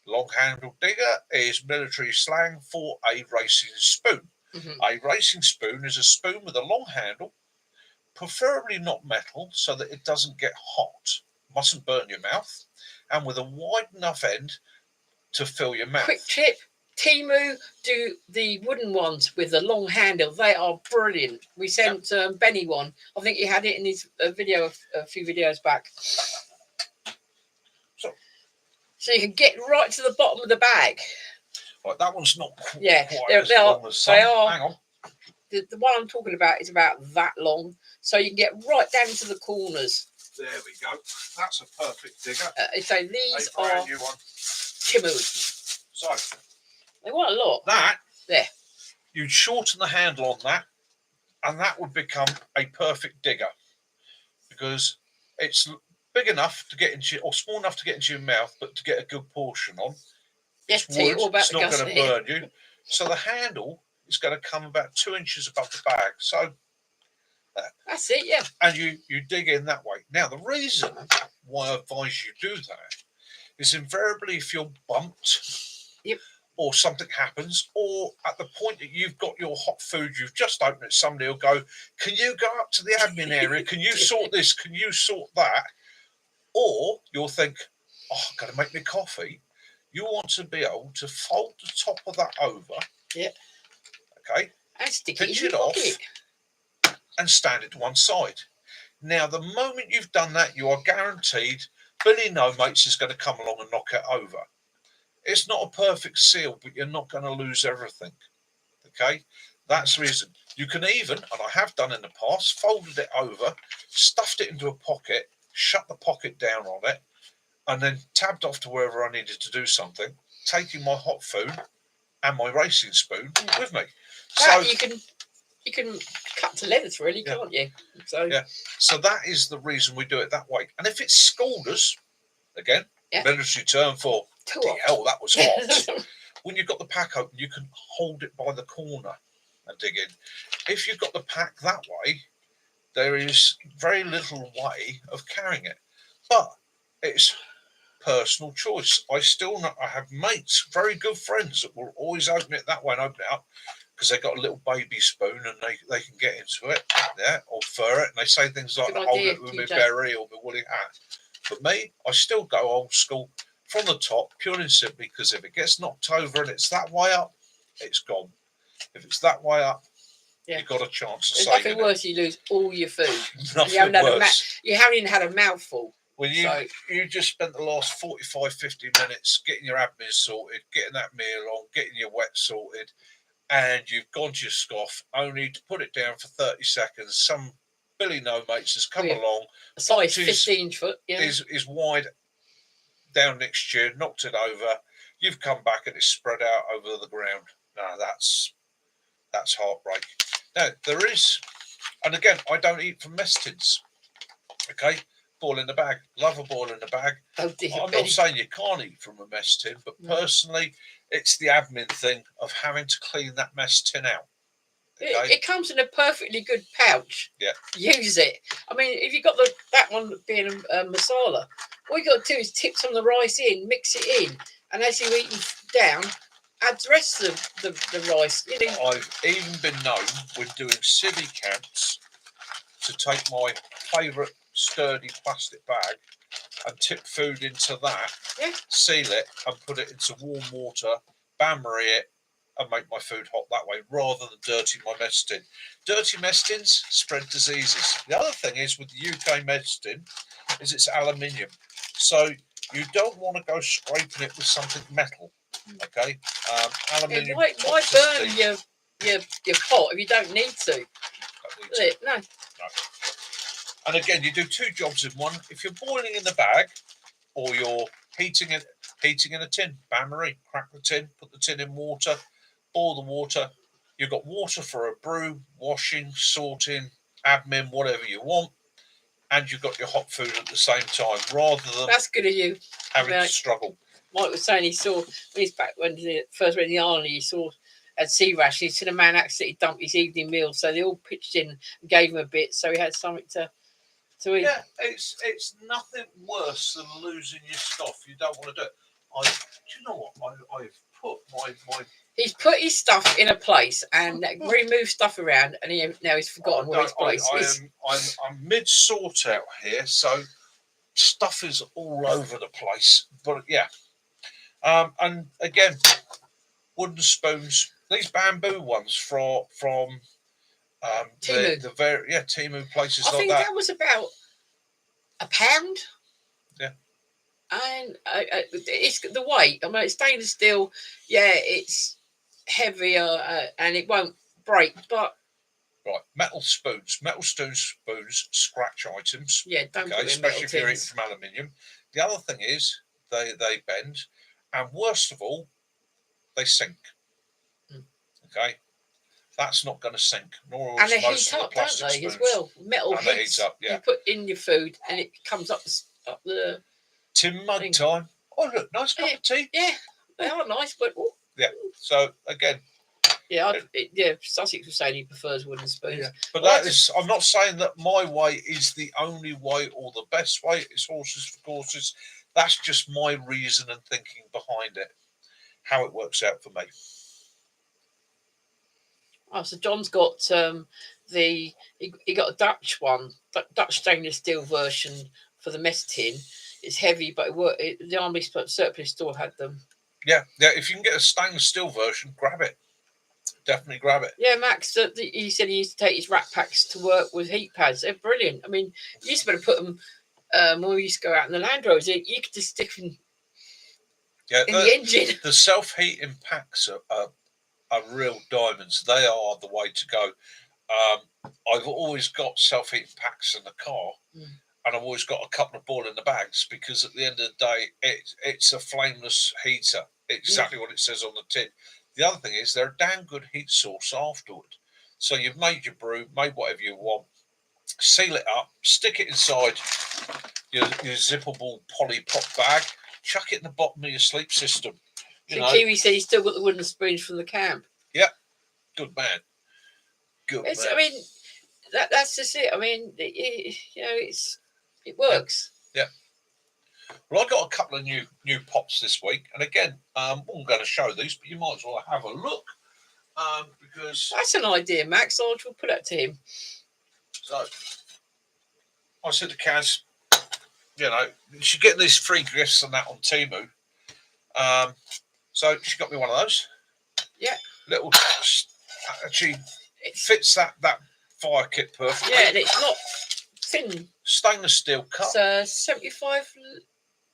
Long-handled digger is military slang for a racing spoon. Mhm. A racing spoon is a spoon with a long handle, preferably not metal, so that it doesn't get hot, mustn't burn your mouth, and with a wide enough end to fill your mouth. Quick tip: Timu do the wooden ones with the long handle. They are brilliant. We sent Benny one. I think he had it in his video a few videos back. So you can get right to the bottom of the bag. Right, that one's not quite as they long as some. They are. Hang on. The one I'm talking about is about that long, so you can get right down to the corners. There we go. That's a perfect digger. So these A are brand new one. Timu. So They want a lot. that There. You'd shorten the handle on that, and that would become a perfect digger because it's big enough to get into, or small enough to get into your mouth, but to get a good portion on. It's wood. It's not going to burn you. So the handle is going to come about 2 inches above the bag. So that's it, yeah. And you dig in that way. Now, the reason why I advise you do that is invariably if you're bumped, or something happens, or at the point that you've got your hot food, you've just opened it, somebody will go, can you go up to the admin area? Can you sort this? Can you sort that? Or you'll think, oh, I've got to make me coffee. You want to be able to fold the top of that over. Yeah. Okay. And stick pitch it off and stand it to one side. Now, the moment you've done that, you are guaranteed Billy No Mates is going to come along and knock it over. It's not a perfect seal, but you're not going to lose everything. Okay? That's the reason. You can even, and I have done in the past, folded it over, stuffed it into a pocket, shut the pocket down on it, and then tabbed off to wherever I needed to do something, taking my hot food and my racing spoon with me. So you can cut to length, really, can't you? So that is the reason we do it that way. And if it's scalders, again, military term for hell, that was hot. When you've got the pack open, you can hold it by the corner and dig in. If you've got the pack that way, there is very little way of carrying it. But it's personal choice. I have mates, very good friends, that will always open it that way and open it up because they've got a little baby spoon and they can get into it, or fur it, and they say things like, hold it with my berry or my woolly hat. But me, I still go old school from the top, purely and simply because if it gets knocked over and it's that way up, it's gone. If it's that way up, you've got a chance of saving it. Nothing worse, you lose all your food. Nothing worse. You haven't even had a mouthful. Well, you just spent the last 45, 50 minutes getting your admin sorted, getting that meal on, getting your wet sorted, and you've gone to your scoff only to put it down for 30 seconds. Some Billy No Mates has come along. A size 15 foot. Is wide down next year, knocked it over. You've come back and it's spread out over the ground. No, that's heartbreak. Now, there is, and again, I don't eat from mess tins. Okay? Ball in the bag. Love a ball in the bag. Oh dear, I'm not saying you can't eat from a mess tin, but personally, it's the admin thing of having to clean that mess tin out. Okay? It comes in a perfectly good pouch. Yeah. Use it. I mean, if you've got that one being a masala, all you got to do is tip some of the rice in, mix it in, and as you eat down, add the rest of the rice. I've even been known with doing civvy camps to take my favourite sturdy plastic bag and tip food into that, seal it and put it into warm water, bain-marie it and make my food hot that way rather than dirty my mess tin. Dirty mess tins spread diseases. The other thing is with the UK mess tin is it's aluminium. So you don't want to go scraping it with something metal Okay, aluminium. Why burn your pot if you don't need to? No. And again, you do two jobs in one. If you're boiling in the bag, or you're heating in a tin, bain-marie, crack the tin, put the tin in water, boil the water. You've got water for a brew, washing, sorting, admin, whatever you want, and you've got your hot food at the same time, rather than that's good of you having to struggle. Mike was saying he saw when he first went in the army, he saw at sea rash. He seen a man accidentally dump his evening meal, so they all pitched in and gave him a bit, so he had something to eat. Yeah, it's nothing worse than losing your stuff. You don't want to do it. Do you know what? I've put my. He's put his stuff in a place and removed stuff around, and now he's forgotten where his place is. I'm mid sort out here, so stuff is all over the place. But yeah, and again, wooden spoons. These bamboo ones from Timu. Timu places like that. I think that was about £1. Yeah. And it's the weight. I mean, it's stainless steel. Yeah, it's heavier and it won't break. But right, metal spoons, scratch items. Yeah, don't put especially if you're eating from aluminium. The other thing is they bend, and worst of all, they sink. Okay, that's not going to sink. Nor and they most heat of the up, plastic don't they? spoons. As well, metal and heats up. Yeah, you put in your food and it comes up the tin mug time. Oh look, nice cup of tea. Yeah, they are nice, but yeah. So again. Yeah, Sussex was saying he prefers wooden spoons. Yeah. But I'm not saying that my way is the only way or the best way. It's horses for courses. That's just my reason and thinking behind it, how it works out for me. Oh, so John's got he got a Dutch one, Dutch stainless steel version for the mess tin. It's heavy, but the army surplus store had them. Yeah. If you can get a stainless steel version, grab it. Definitely grab it. Yeah, Max, he said he used to take his rack packs to work with heat pads. They're brilliant. I mean, you used to be able to put them when we used to go out in the Land Rovers. You could just stick them in the engine. The self-heating packs are real diamonds. They are the way to go. I've always got self-heating packs in the car, and I've always got a couple of boiling the bags, because at the end of the day, it's a flameless heater. Exactly what it says on the tin. The other thing is they're a damn good heat source afterward. So you've made your brew, made whatever you want, seal it up, stick it inside your zippable poly pop bag, chuck it in the bottom of your sleep system. Kiwi said he's still got the wooden spoons from the camp. Yep, good man. I mean, that's just it. I mean, it works. Yeah. Well, I got a couple of new pots this week, and again, I'm going to show these, but you might as well have a look, because that's an idea, Max. I'll put that to him. So I said to Kaz, she's getting these free gifts and that on Timu. So she got me one of those. Yeah. Little, actually, it fits that fire kit perfectly. Yeah, and it's not thin. Stainless steel cup. It's 75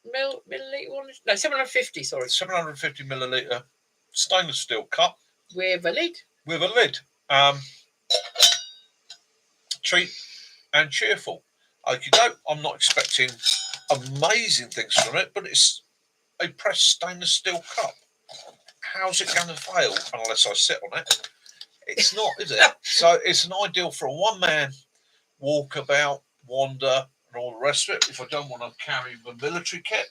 milliliter one. No, 750. Sorry. 750 milliliter stainless steel cup with a lid. Treat and cheerful. I'm not expecting amazing things from it, but it's a pressed stainless steel cup. How's it going to fail unless I sit on it? It's not, is it? So it's an ideal for a one-man walkabout, wander, and all the rest of it, if I don't want to carry the military kit.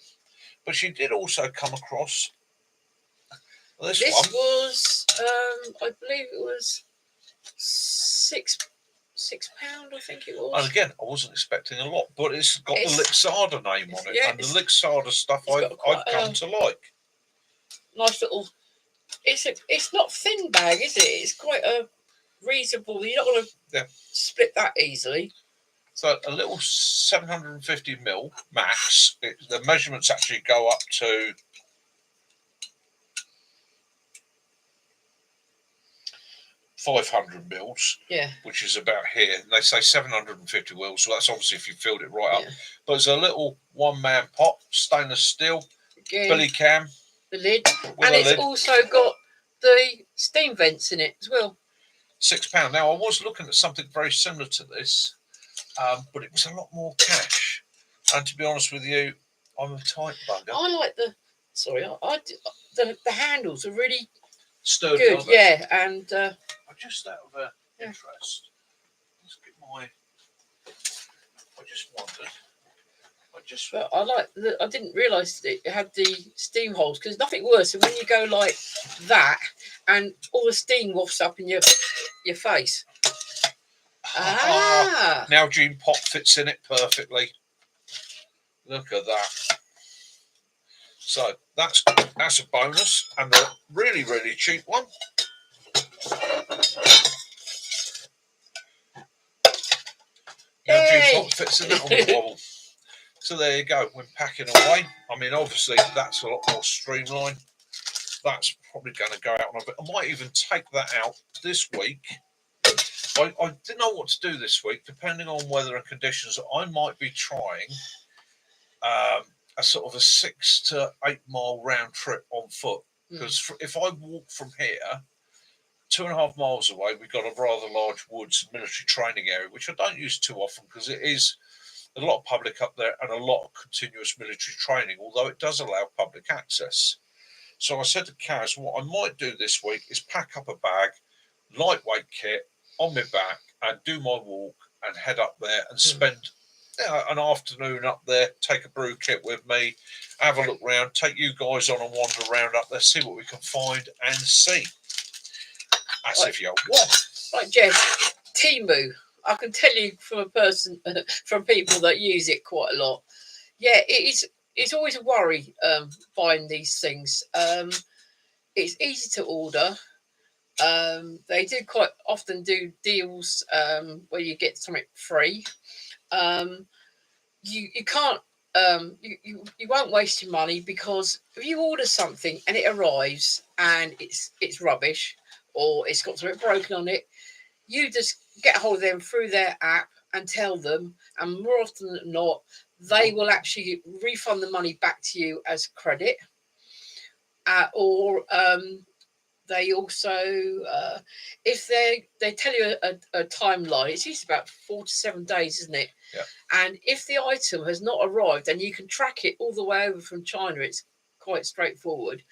But she did also come across this one. This was, I believe it was £6, I think it was. And again, I wasn't expecting a lot, but it's got the Lixada name on it, and the Lixada stuff I've come to like. Nice little. It's not thin bag, is it? It's quite a reasonable. You're not going to split that easily. So a little 750 mil max. The measurements actually go up to 500 mils. Yeah. Which is about here. And they say 750 mils. So that's obviously if you filled it right up. But it's a little one-man pot, stainless steel, billy cam. the lid, With and a it's lid. also got the steam vents in it as well. £6. Now I was looking at something very similar to this, but it was a lot more cash. And to be honest with you, I'm a tight bugger. I like the handles are really Sturdy, good, aren't they? yeah, and just out of interest, let's get my. I just wondered. But I didn't realise it had the steam holes, because nothing worse than when you go like that and all the steam wafts up in your face. Now Gene Pop fits in it perfectly. Look at that. So that's a bonus, and a really, really cheap one. Now Gene Pop fits in that on the wobble. So there you go. When packing away, I mean, obviously that's a lot more streamlined. That's probably going to go out on a bit. I might even take that out this week. I didn't know what to do this week, depending on weather and conditions. I might be trying a sort of a 6 to 8 mile round trip on foot, because if I walk from here 2.5 miles away, we've got a rather large woods military training area, which I don't use too often because it is a lot of public up there and a lot of continuous military training, although it does allow public access. So I said to Kaz, what I might do this week is pack up a bag, lightweight kit on my back, and do my walk and head up there and spend an afternoon up there, take a brew kit with me, have a look round, take you guys on and wander around up there, see what we can find and see. As if you want. Right, Jeff, Temu. I can tell you from a person, from people that use it quite a lot. Yeah, it's always a worry buying these things. It's easy to order. They do quite often do deals where you get something free. You can't you won't waste your money, because if you order something and it arrives and it's rubbish, or it's got something broken on it, you just get a hold of them through their app and tell them, and more often than not, they will actually refund the money back to you as credit, or they also, if they tell you a timeline, it's usually about 4 to 7 days, isn't it? Yeah. And if the item has not arrived, and you can track it all the way over from China, it's quite straightforward.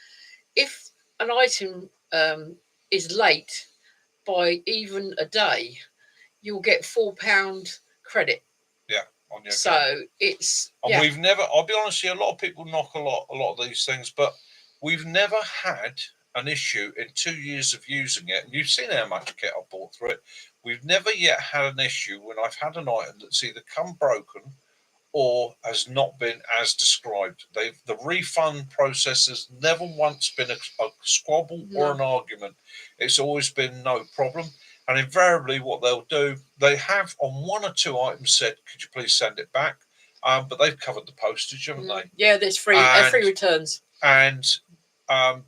If an item is late by even a day, you'll get £4 credit. Yeah, on your so account. It's and we've never. I'll be honest with you, a lot of people knock a lot of these things, but we've never had an issue in 2 years of using it. And you've seen how much kit I've bought through it. We've never yet had an issue when I've had an item that's either come broken or has not been as described. The refund process has never once been a squabble or an argument. It's always been no problem. And invariably what they'll do, they have on 1 or 2 items said, could you please send it back? But they've covered the postage, haven't they? Yeah, there's free returns. And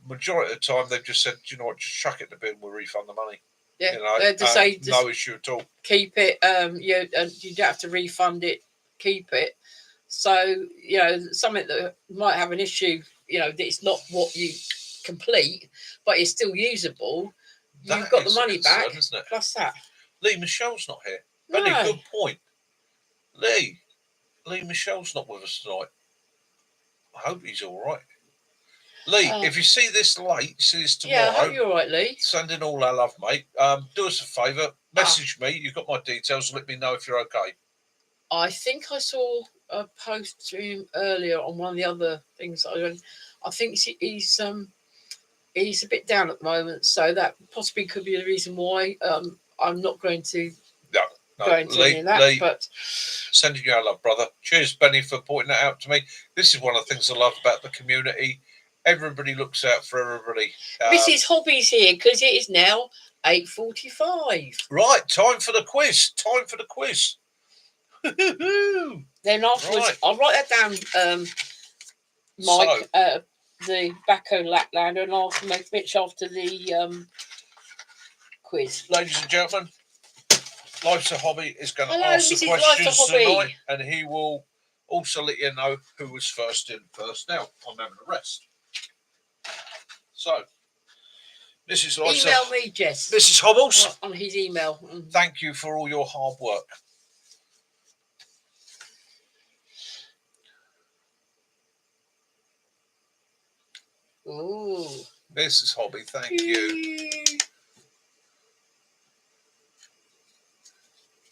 majority of the time they've just said, do you know what, just chuck it in the bin, we'll refund the money. Yeah, they just say no issue at all. Keep it. You don't have to refund it. Keep it. So something that might have an issue. It's not what you complete, but it's still usable. You've got the money back, isn't it? Plus that. Lee, Michelle's not here. No. Benny, good point. Lee Michelle's not with us tonight. I hope he's all right. Lee, if you see this late, see this tomorrow. Yeah, I hope you're all right, Lee. Send in all our love, mate. Do us a favour, message me. You've got my details. Let me know if you're okay. I think I saw a post to him earlier on one of the other things. I think he's a bit down at the moment, so that possibly could be the reason why. I'm not going to go into any of that. Lee, but sending you our love, brother. Cheers, Benny, for pointing that out to me. This is one of the things I love about the community. Everybody looks out for everybody. Mrs. Hobby's here because it is now 8:45. Right, time for the quiz. Then afterwards, I'll write that down, Mike, the Bacco Laplander, and I'll make Mitch after the quiz. Ladies and gentlemen, Life's a Hobby is going to ask the questions tonight, and he will also let you know who was first in, first out. I'm having a rest. So, Mrs. Lighter, email me, Jess. Mrs. Hobbles, on his email. Thank you for all your hard work. Ooh. Mrs. Hobby, thank you.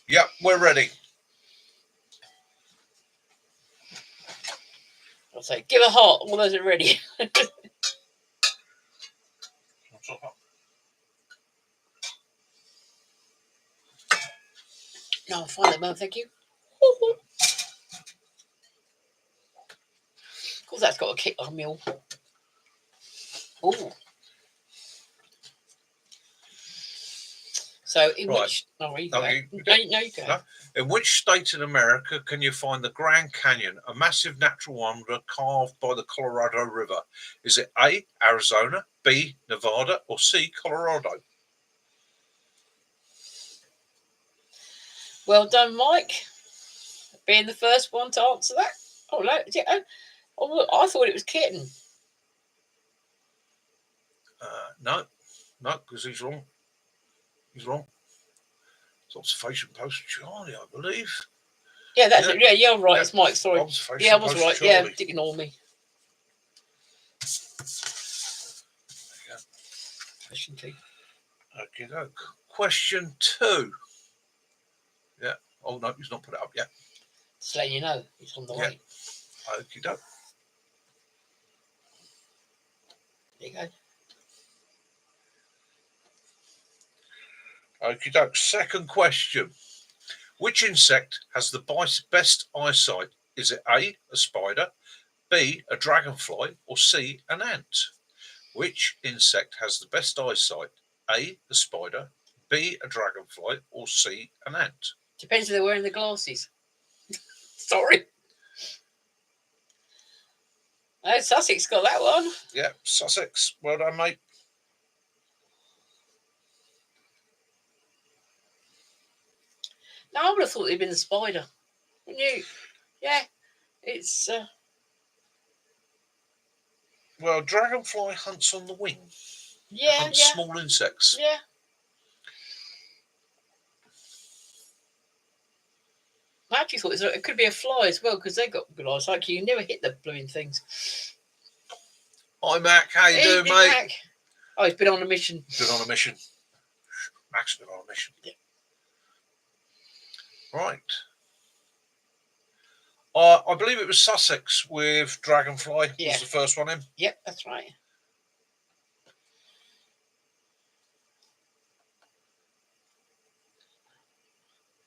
Yep, we're ready. I'll say, give a heart. All those are ready. No, fine, man. Thank you. Of course, that's got a kick on meal. Oh. So, in which? No, you go. You go. No? In which state in America can you find the Grand Canyon, a massive natural wonder carved by the Colorado River? Is it A, Arizona, B, Nevada, or C, Colorado? Well done, Mike. Being the first one to answer that. Oh, no. Oh, I thought it was Kitten. No, because he's wrong. He's wrong. It's Observation Post Charlie, I believe. Yeah, that's it. Yeah, you're right. Yeah. It's Mike. Sorry. Yeah, I was right. Charlie. Yeah, ignore me. Question 2. Okay, Question 2. Yeah. Oh no, he's not put it up yet. Just letting you know, it's on the way. Okay, doke. There you go. Okie doke. Second question. Which insect has the best eyesight? Is it A, a spider, B, a dragonfly, or C, an ant? Which insect has the best eyesight? A, a spider, B, a dragonfly, or C, an ant? Depends if they're wearing the glasses. Sorry. Oh, Sussex got that one. Yeah, Sussex. Well done, mate. No, I would have thought it'd been the spider. Wouldn't you? Yeah, it's. Well, dragonfly hunts on the wing. Yeah, hunts small insects. Yeah. I actually thought it could be a fly as well because they got good eyes. Like you never hit the blooming things. Hi, Mac. How you doing, mate? Mac. Oh, he's been on a mission. Been on a mission. Mac's been on a mission. Yeah. Right. I believe it was Sussex with dragonfly. Yeah. Was the first one in. Yep, that's right.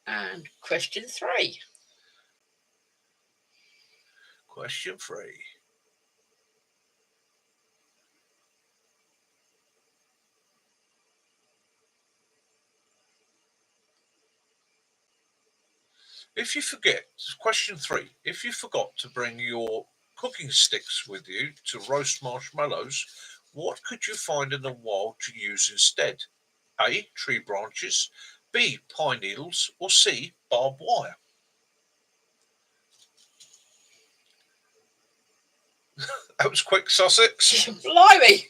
And question 3. Question 3. If you forget, question 3, if you forgot to bring your cooking sticks with you to roast marshmallows, what could you find in the wild to use instead? A, tree branches, B, pine needles, or C, barbed wire? That was quick, Sussex. Blimey!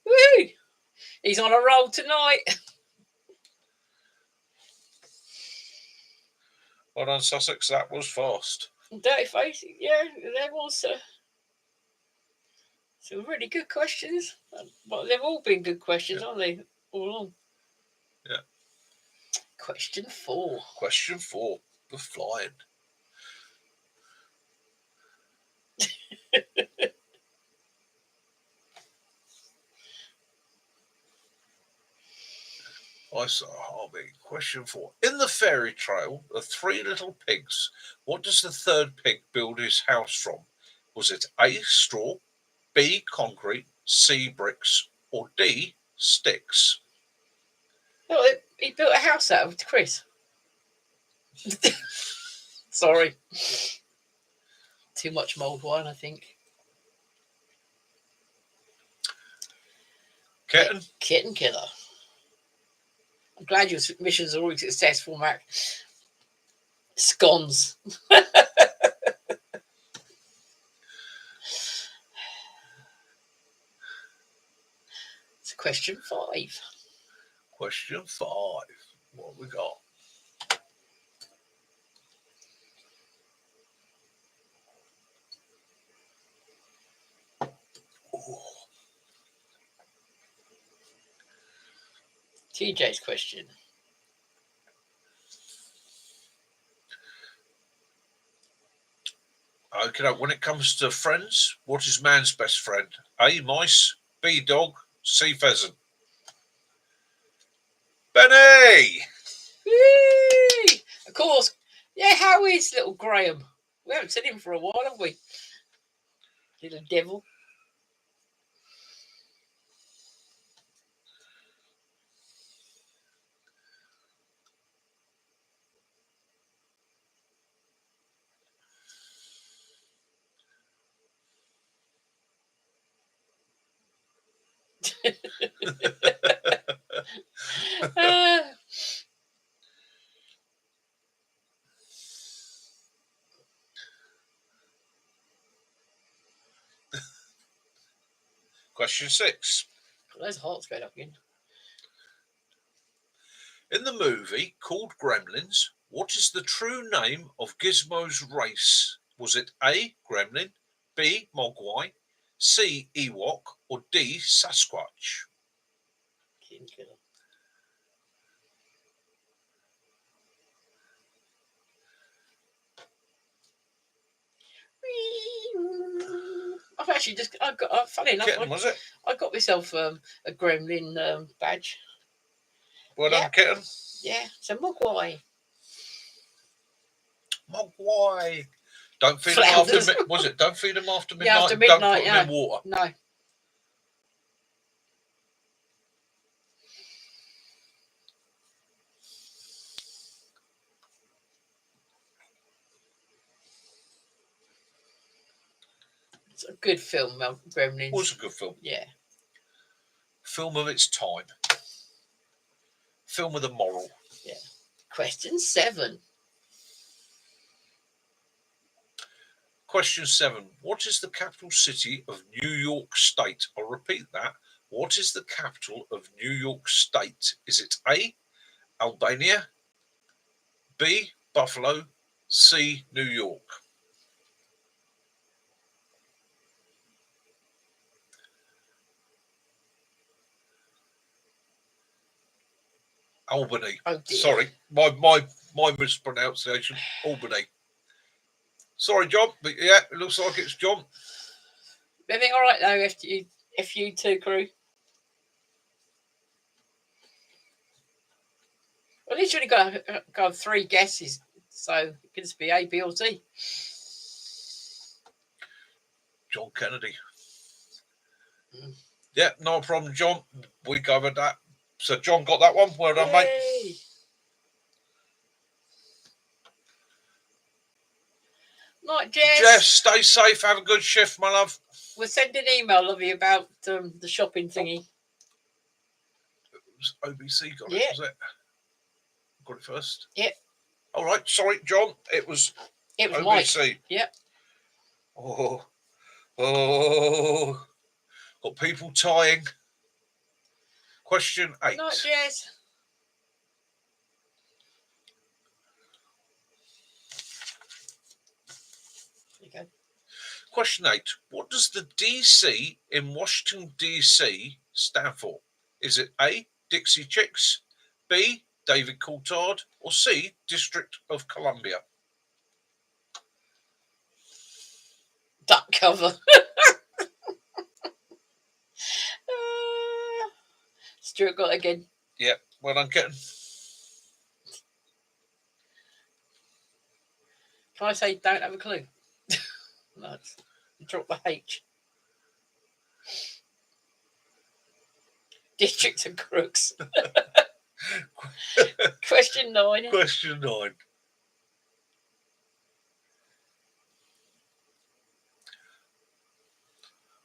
Woo! He's on a roll tonight. Well done, Sussex. That was fast. Dirty face. Yeah, there was some really good questions. But they've all been good questions, aren't they? All along. Yeah. Question 4. Question 4. The flying. I saw Harvey. Question 4. In the fairy tale, the 3 little pigs, what does the third pig build his house from? Was it A, straw, B, concrete, C, bricks, or D, sticks? No, he built a house out of Chris. Sorry. Too much mulled wine, I think. Kitten killer. I'm glad your missions are always successful, Mac. Scones. Question 5. Question 5. What have we got? Ooh. TJ's question. Okay, when it comes to friends, what is man's best friend? A, mice, B, dog, C, pheasant. Benny! Whee! Of course. Yeah, how is little Graham? We haven't seen him for a while, have we? Little devil. Question 6. Those hearts going up again. In the movie called Gremlins, what is the true name of Gizmo's race? Was it A, Gremlin, B, Mogwai, C, Ewok, or D, Sasquatch? I've actually just, funny enough, Kitten, was it? I got myself a gremlin badge. Well done, Kitten. Yeah, it's a Mogwai. Mogwai. Don't feed them after was it? Don't feed them after midnight. Yeah, after midnight. Don't put them in water. No. It's a good film, Gremlins. It was a good film. Yeah. Film of its time. Film with a moral. Yeah. Question 7. Question 7. What is the capital city of New York State? I'll repeat that. What is the capital of New York State? Is it A, Albania, B, Buffalo, C, New York? Albany. Oh dear. Sorry, my mispronunciation. Albany. Sorry, John, but yeah, it looks like it's John. Everything all right though, FU2 crew? Well, at least you only got 3 guesses, so it could just be A, B, or C. John Kennedy. Yeah, no problem, John. We covered that. So John got that one. Well done, mate. Night, Jess. Jess, stay safe. Have a good shift, my love. We'll send an email, lovey, about the shopping thingy. It was OBC got it, was it? Got it first? Yep. All right, sorry, John. It was OBC. Mike. Yep. Oh. Got people tying. Question 8. Night, Jess. There you go. Question 8. What does the DC in Washington, D.C. stand for? Is it A, Dixie Chicks, B, David Coulthard, or C, District of Columbia? Duck cover. Stuart got it again. Yep, well done, Kitten. Can I say don't have a clue? No, drop the H. Districts and crooks. Question 9. Question 9.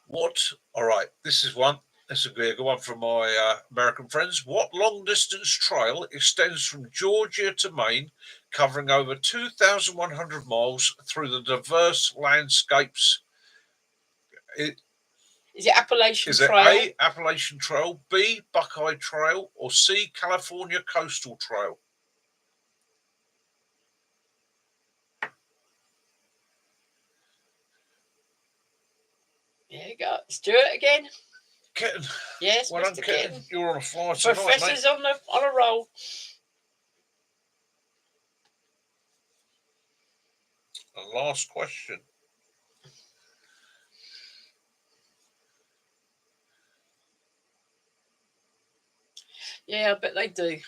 What? All right, this is one. This will be a good one from my American friends. What long-distance trail extends from Georgia to Maine, covering over 2,100 miles through the diverse landscapes? Is it Appalachian Is it Trail? A, Appalachian Trail, B, Buckeye Trail, or C, California Coastal Trail? Yeah, you go. Let's do it again. Kitten. Yes, Well done, Mr. Kitten. Kitten. You're on a fly tonight, Professor's mate. on a roll. And last question. Yeah, I bet they do.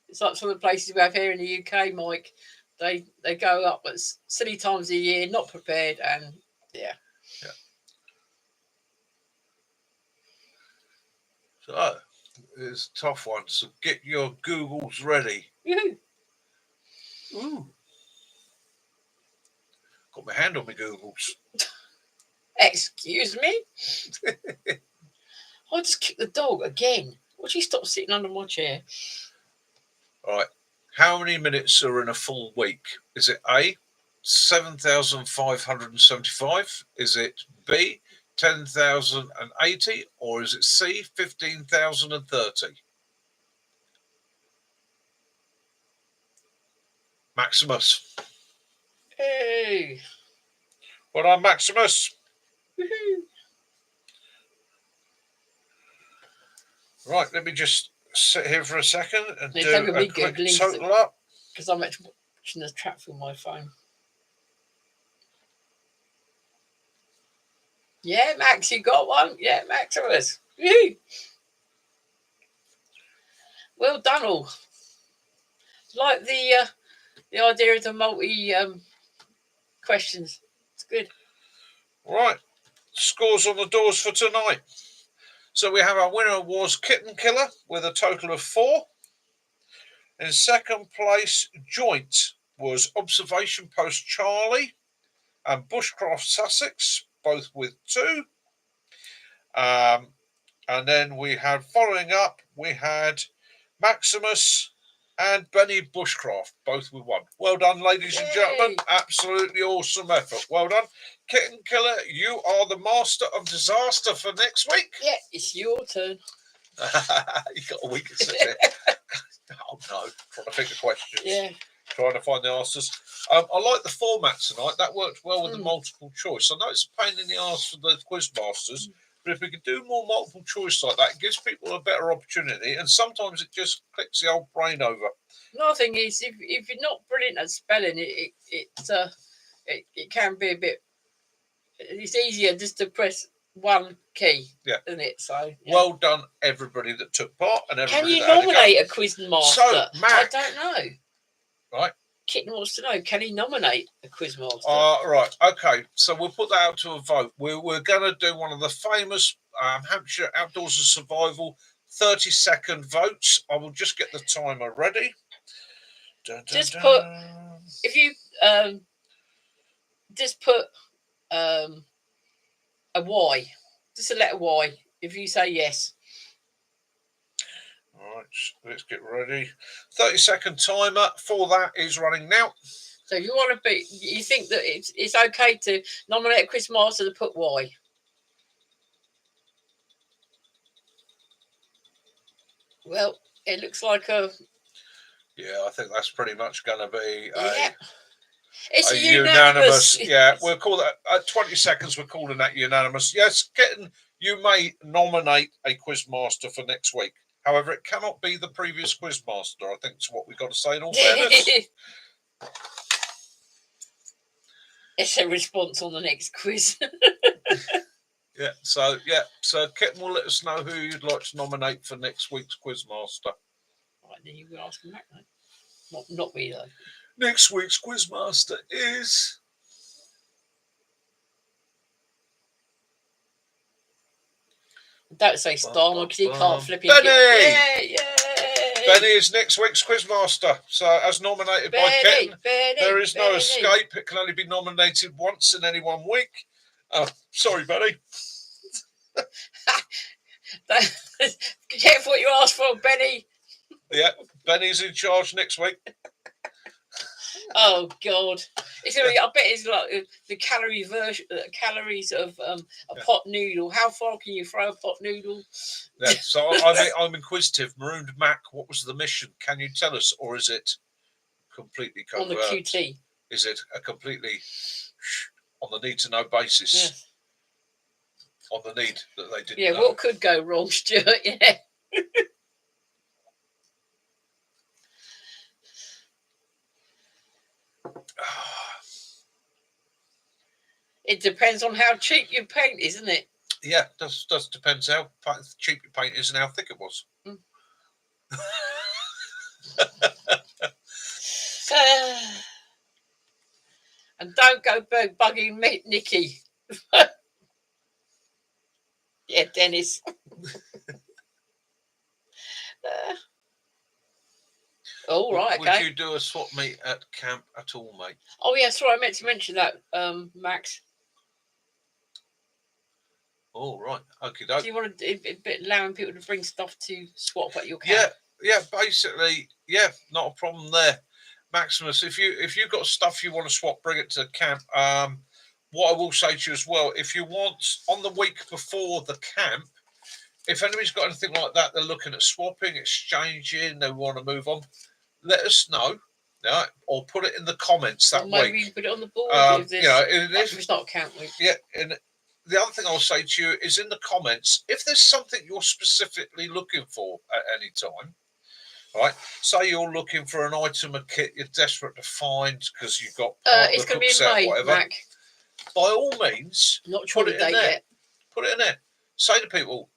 It's like some of the places we have here in the UK, Mike. They go up at silly times of the year, not prepared, and yeah. So it's a tough one. So get your Googles ready. Yoo-hoo. Ooh. Got my hand on my Googles. Excuse me? I just kicked the dog again. Would she stop sitting under my chair? All right. How many minutes are in a full week? Is it A, 7,575? Is it B, 10,080? Or is it C, 15,030? Maximus. Hey. Well done, Maximus. Woohoo. Right, let me just sit here for a second and They're do taking a me quick Googling total up. because I'm actually watching the track through my phone. Yeah, Max, you got one? Yeah, Maximus. Woo. Well done, all. Like the idea of the multi questions. It's good. Right, scores on the doors for tonight. So we have our winner was Kitten Killer with a total of 4. In second place, joint was Observation Post Charlie and Bushcraft Sussex, both with 2. And then we had, following up, we had Maximus and Benny Bushcraft, both with 1. Well done, ladies and gentlemen. Absolutely awesome effort. Well done. Kitten Killer, you are the master of disaster for next week. Yeah, it's your turn. You got a week to sit there. Oh no, trying to think of questions. Yeah. Trying to find the answers. I like the format tonight. That worked well with the multiple choice. I know it's a pain in the arse for the quiz masters, but if we could do more multiple choice like that, it gives people a better opportunity. And sometimes it just clicks the old brain over. Another thing is, if you're not brilliant at spelling, it can be a bit. It's easier just to press one key, isn't it? So well done, everybody that took part, and everybody. Can you nominate a quiz master? So, Mac, I don't know. Right. Kitten wants to know: can he nominate a quiz master? Right. Okay. So we'll put that out to a vote. We're going to do one of the famous Hampshire Outdoors and Survival 30-second votes. I will just get the timer ready. Just put if you just put a Y, just a letter Y. If you say yes. All right, let's get ready. 30-second timer for that is running now. So if you want to be, you think that it's okay to nominate a quiz master to put Y? Well, it looks like a. Yeah, I think that's pretty much going to be it's a unanimous. Yeah, we'll call that at 20 seconds. We're calling that unanimous. Yes, Kitten, you may nominate a quiz master for next week. However, it cannot be the previous quiz master. I think it's what we've got to say in all fairness. It's a response on the next quiz. So Kitten will let us know who you'd like to nominate for next week's quiz master. Right, then you can ask him back, though. Not me though. Next week's quiz master is. Don't say Starmer because he can't flip it. Benny! Yeah. Benny is next week's quizmaster. So, as nominated by Kitten, there is no escape. It can only be nominated once in any 1 week. Sorry, Benny. Careful what you ask for, Benny. Yeah, Benny's in charge next week. Oh, God. It's gonna be, I bet it's like the calories of a pot noodle. How far can you throw a pot noodle? Yeah. So I'm inquisitive. Marooned Mac, what was the mission? Can you tell us, or is it completely covert? On the QT. Is it a completely on the need to know basis? Yes. On the need that they didn't. Yeah. know. What could go wrong, Stuart? Yeah. It depends on how cheap your paint is, isn't it? Yeah, does depends how cheap your paint is and how thick it was. Mm. And don't go bugging me, Nikki. Yeah, Dennis. All right, okay. Would you do a swap meet at camp at all, mate? Oh yeah, sorry, I meant to mention that, Max. Oh right, okay. Do you want to allowing people to bring stuff to swap at your camp? Yeah, basically, yeah, not a problem there. Maximus, if you've got stuff you want to swap, bring it to camp. What I will say to you as well, if you want on the week before the camp, if anybody's got anything like that, they're looking at swapping, exchanging, they want to move on, let us know. Yeah, or put it in the comments that maybe week. You put it on the board. If it's not camp week. Yeah, and the other thing I'll say to you is in the comments, if there's something you're specifically looking for at any time, right? Say you're looking for an item, a kit you're desperate to find because you've got it's going to be in May, whatever. Mac. By all means, not sure the date yet. Put it in there. Say to people,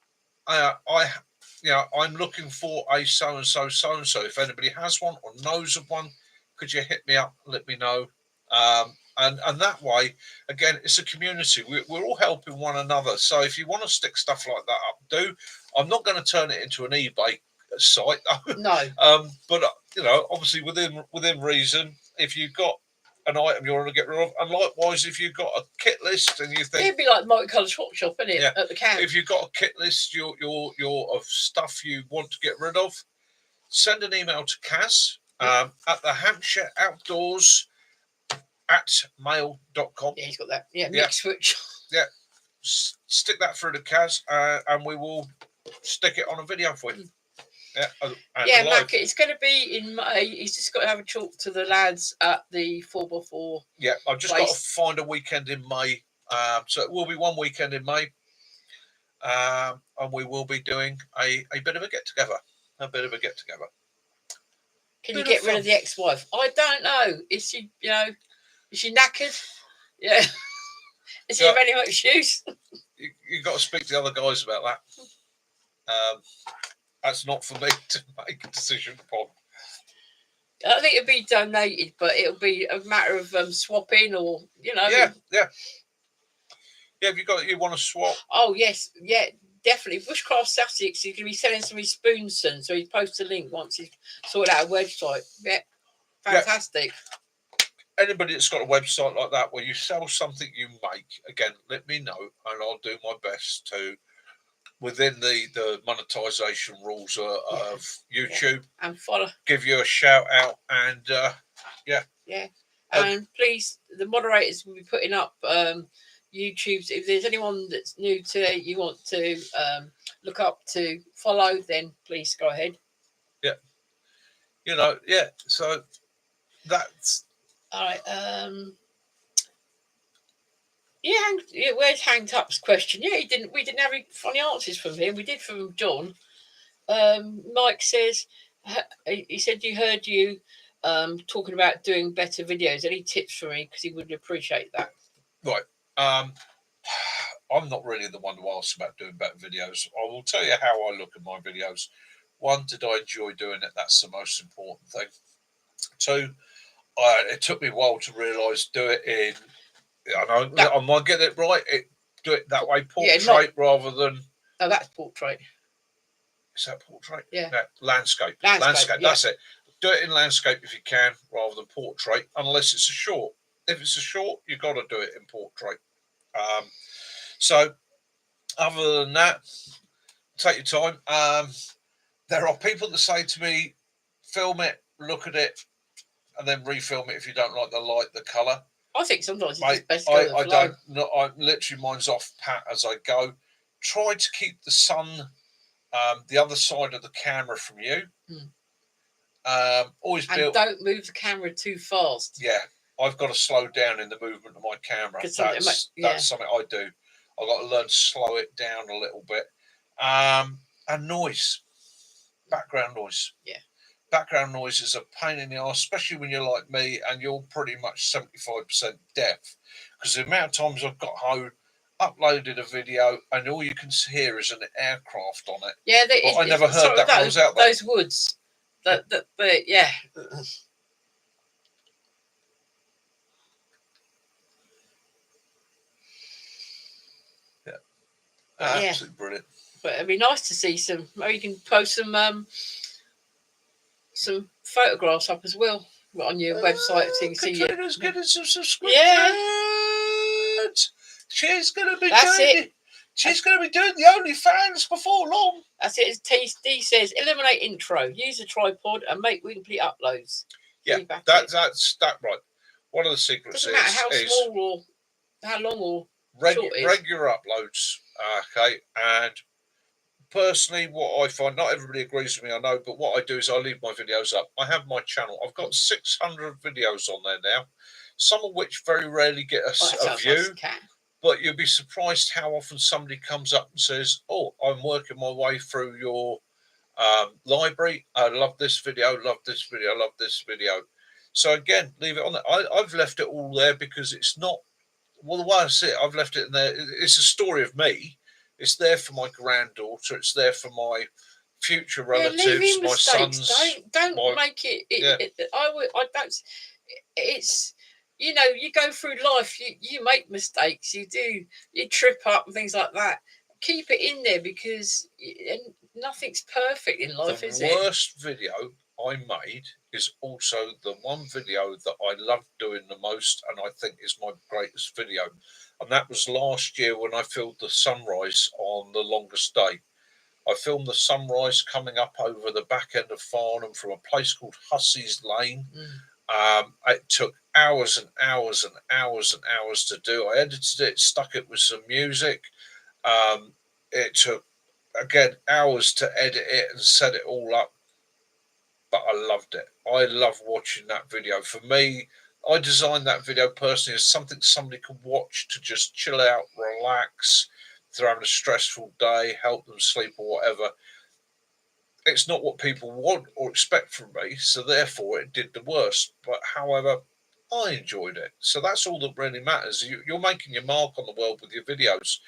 I'm looking for a so and so. If anybody has one or knows of one, could you hit me up? Let me know. And that way, again, it's a community. We're all helping one another. So if you want to stick stuff like that up, do. I'm not going to turn it into an eBay site. No. But obviously within reason, if you've got an item you want to get rid of, and likewise if you've got a kit list and you think it'd be like multicolored swap shop, isn't it? Yeah. At the camp. If you've got a kit list, your of stuff you want to get rid of, send an email to Kaz at the Hampshire Outdoors @mail.com. Yeah, he's got that. Yeah, mix switch. Yeah, stick that through to Kaz, and we will stick it on a video for you. Yeah, Mac, it's going to be in May. He's just got to have a talk to the lads at the 4x4. Yeah, I've just got to find a weekend in May. So it will be one weekend in May. And we will be doing a bit of a get-together. Can you get rid of the ex-wife? I don't know. Is she knackered? Yeah. Is he have any excuse? You've got to speak to the other guys about that. That's not for me to make a decision upon. I think it'll be donated, but it'll be a matter of swapping or, Yeah. If you want to swap. Oh, yes. Yeah, definitely. Bushcraft Sussex, he's going to be selling some of his spoons soon, so he posts a link once he's sorted out a website. Yeah, fantastic. Yeah. Anybody that's got a website like that where you sell something you make, again, let me know, and I'll do my best to, within the monetization rules of YouTube, and follow, give you a shout out, and and please, the moderators will be putting up YouTube's. If there's anyone that's new to it, you want to look up to follow, then please go ahead. So that's all right. Where's Hanged Up's question? Yeah, we didn't have any funny answers from him. We did from John. Mike says, he said he heard you talking about doing better videos. Any tips for me? Because he would appreciate that. Right. I'm not really the one to ask about doing better videos. I will tell you how I look at my videos. One, did I enjoy doing it? That's the most important thing. Two, it took me a while to realise do it in. I might get it right. Do it that way, portrait rather than. Oh, that's portrait. Is that portrait? Yeah. No, landscape. Yeah. That's it. Do it in landscape if you can, rather than portrait, unless it's a short. If it's a short, you've got to do it in portrait. So, other than that, take your time. There are people that say to me, film it, look at it, and then refilm it if you don't like the light, the colour. I think sometimes it's just best to go with the I flow. don't. Not, I literally mine's off pat as I go. Try to keep the sun the other side of the camera from you. Always and don't move the camera too fast. Yeah, I've got to slow down in the movement of my camera. That's something I do. I've got to learn to slow it down a little bit. And noise, background noise. Yeah. Background noise is a pain in the arse, especially when you're like me and you're pretty much 75% deaf. Because the amount of times I've got home, uploaded a video, and all you can hear is an aircraft on it. Yeah, I never heard that when I was out there. Those woods. Yeah. Absolutely brilliant. But it'd be nice to see some. Maybe you can post some photographs up as well on your website so you can see. Katrina's getting some subscriptions. Yeah. She's going to be She's going to be doing the OnlyFans before long. That's it. D says eliminate intro, use a tripod, and make weekly uploads. Yeah, that's right. One of the secrets doesn't matter how small or how long or regular uploads. Okay, and personally, what I find, not everybody agrees with me, I know, but what I do is I leave my videos up. I have my channel. I've got 600 videos on there now, some of which very rarely get a view. But you'll be surprised how often somebody comes up and says, "Oh, I'm working my way through your library. I love this video, love this video, love this video." So again, leave it on there. I've left it all there because it's not, well, the way I see it, I've left it in there. It's a story of me. It's there for my granddaughter. It's there for my future relatives, my sons. Don't make it. I don't. It's, you know, you go through life. You make mistakes. You trip up and things like that. Keep it in there because nothing's perfect in life, is it? The worst video I made is also the one video that I love doing the most, and I think is my greatest video. And that was last year when I filmed the sunrise on the longest day. I filmed the sunrise coming up over the back end of Farnham from a place called Hussey's Lane. It took hours and hours and hours and hours to do. I edited it, stuck it with some music. It took, again, hours to edit it and set it all up. But I loved it. I love watching that video. For me, I designed that video personally as something somebody could watch to just chill out, relax, if they're having a stressful day, help them sleep or whatever. It's not what people want or expect from me, so therefore it did the worst. But however, I enjoyed it. So that's all that really matters. You're making your mark on the world with your videos.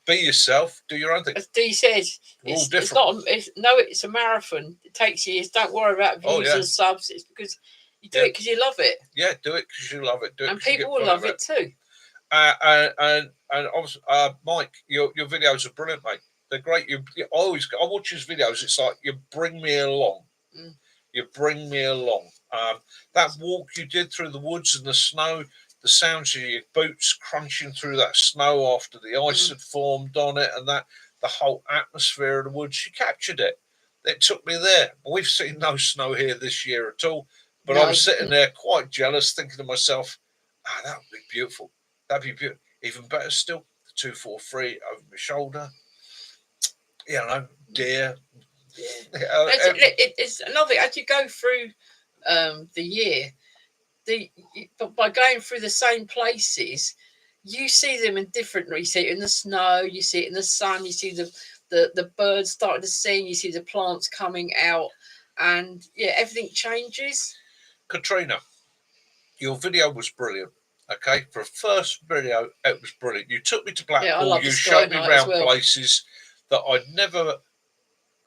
Be yourself, do your own thing. As Dee says, it's a marathon. It takes years. Don't worry about views and subs. It's because you do it because you love it. Yeah, do it because you love it. Do it, and people will love it too. And obviously, Mike, your videos are brilliant, mate. They're great. I watch his videos. It's like you bring me along. You bring me along. That walk you did through the woods and the snow, the sounds of your boots crunching through that snow after the ice had formed on it, and the whole atmosphere of the woods, you captured it. It took me there. We've seen no snow here this year at all, but I was sitting there quite jealous, thinking to myself, that would be beautiful. That'd be beautiful. Even better still, the 243 over my shoulder. You know, deer. It's another, as you go through the year, by going through the same places, you see them in different. You see it in the snow, you see it in the sun, you see the birds starting to sing, you see the plants coming out, and everything changes. Katrina, your video was brilliant. Okay, for a first video, it was brilliant. You took me to Blackpool. You showed me around places that I'd never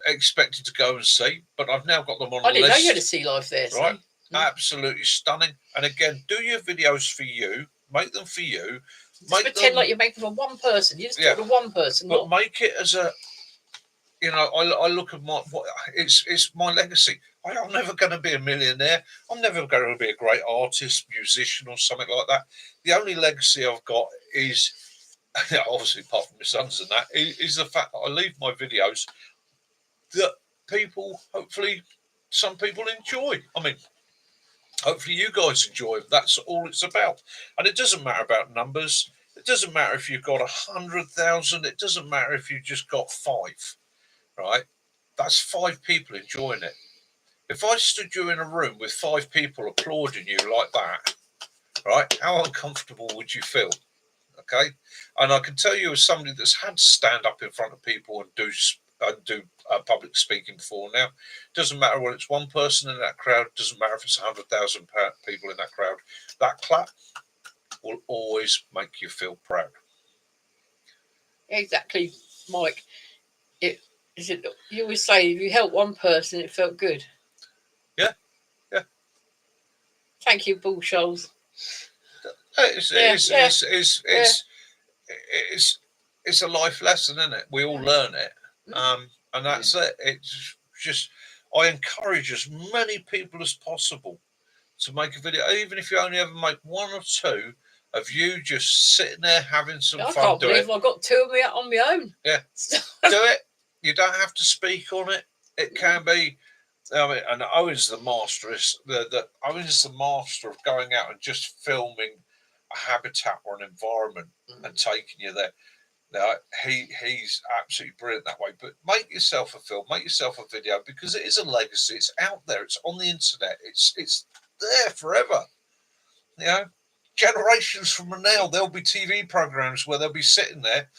expected to go and see, but I've now got them on the list. I didn't know you had a sea life there, right? Absolutely stunning. And again, do your videos for you. Make them for you. Just pretend like you're making for one person. You just talk to one person. But make it as a, I look at it's my legacy. I'm never going to be a millionaire. I'm never going to be a great artist, musician, or something like that. The only legacy I've got is, obviously, apart from my sons and that, is the fact that I leave my videos that people, hopefully, some people enjoy. I mean, Hopefully you guys enjoy them. That's all it's about. And it doesn't matter about numbers. It doesn't matter if you've got 100,000. It doesn't matter if you've just got 5, right? That's 5 people enjoying it. If I stood you in a room with 5 people applauding you like that, right, how uncomfortable would you feel? Okay, and I can tell you as somebody that's had to stand up in front of people and do public speaking before now, doesn't matter whether it's one person in that crowd, doesn't matter if it's 100,000 people in that crowd, that clap will always make you feel proud. Exactly, Mike. You always say if you help one person, it felt good. Yeah. Thank you, Bull Shoals. It's a life lesson, isn't it? We all learn it, and that's it. It's just I encourage as many people as possible to make a video, even if you only ever make 1 or 2 of you just sitting there having some fun. I can't believe I got 2 of me on my own. Yeah, do it. You don't have to speak on it. It can be. I mean, and Owen's the master. Owen's the master of going out and just filming a habitat or an environment and taking you there. Now, he's absolutely brilliant that way. But make yourself a film, make yourself a video, because it is a legacy. It's out there. It's on the internet. It's there forever. You know, generations from now, there'll be TV programs where they'll be sitting there.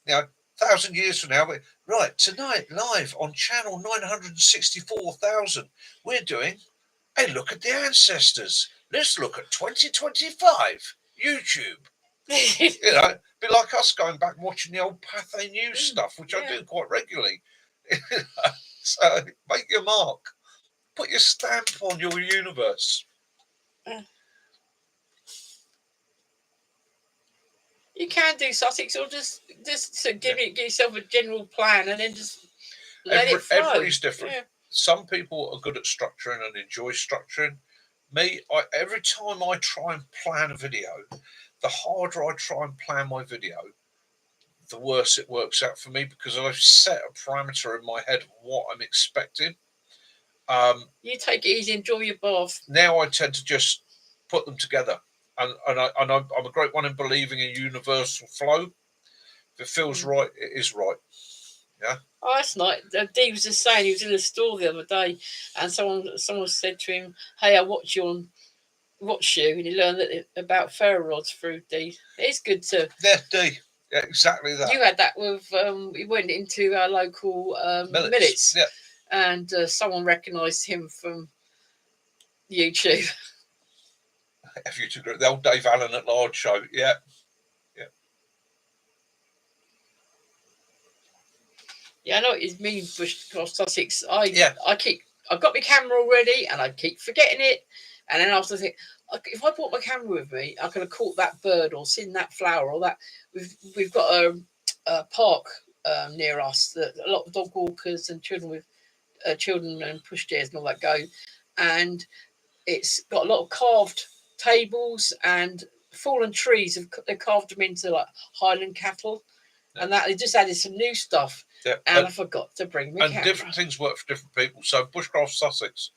1,000 years from now, right, tonight live on channel 964,000, we're doing a look at the ancestors. Let's look at 2025 YouTube. Be like us going back and watching the old Pathé News stuff, which I do quite regularly. So make your mark, put your stamp on your universe. You can do Sussex, or just to give yourself a general plan, and then just let it flow. Everybody's different. Some people are good at structuring and enjoy structuring. Me, every time I try and plan a video, the harder I try and plan my video, the worse it works out for me, because I've set a parameter in my head of what I'm expecting. You take it easy, enjoy your bath. Now I tend to just put them together, and I'm a great one in believing in universal flow. If it feels right, it is right. Yeah. Oh, that's nice. Dee was just saying, he was in a store the other day, and someone said to him, "Hey, I watch you," and he learned about ferro rods through Dee. It's good to. Yeah, Dee. Yeah, exactly that. You had that with. We went into our local Millets. Yeah. And someone recognised him from YouTube. The old Dave Allen at Large show. Yeah. Yeah, I know what you mean, Bushcroft Sussex. I've got my camera already, and I keep forgetting it. And then I was thinking, if I brought my camera with me, I could have caught that bird or seen that flower or that. We've got a park near us that a lot of dog walkers and children and pushchairs and all that go, and it's got a lot of carved tables and fallen trees. They carved them into like Highland cattle, and that they just added some new stuff. Yeah, and I forgot to bring my camera. And different things work for different people. So Bushcraft Sussex,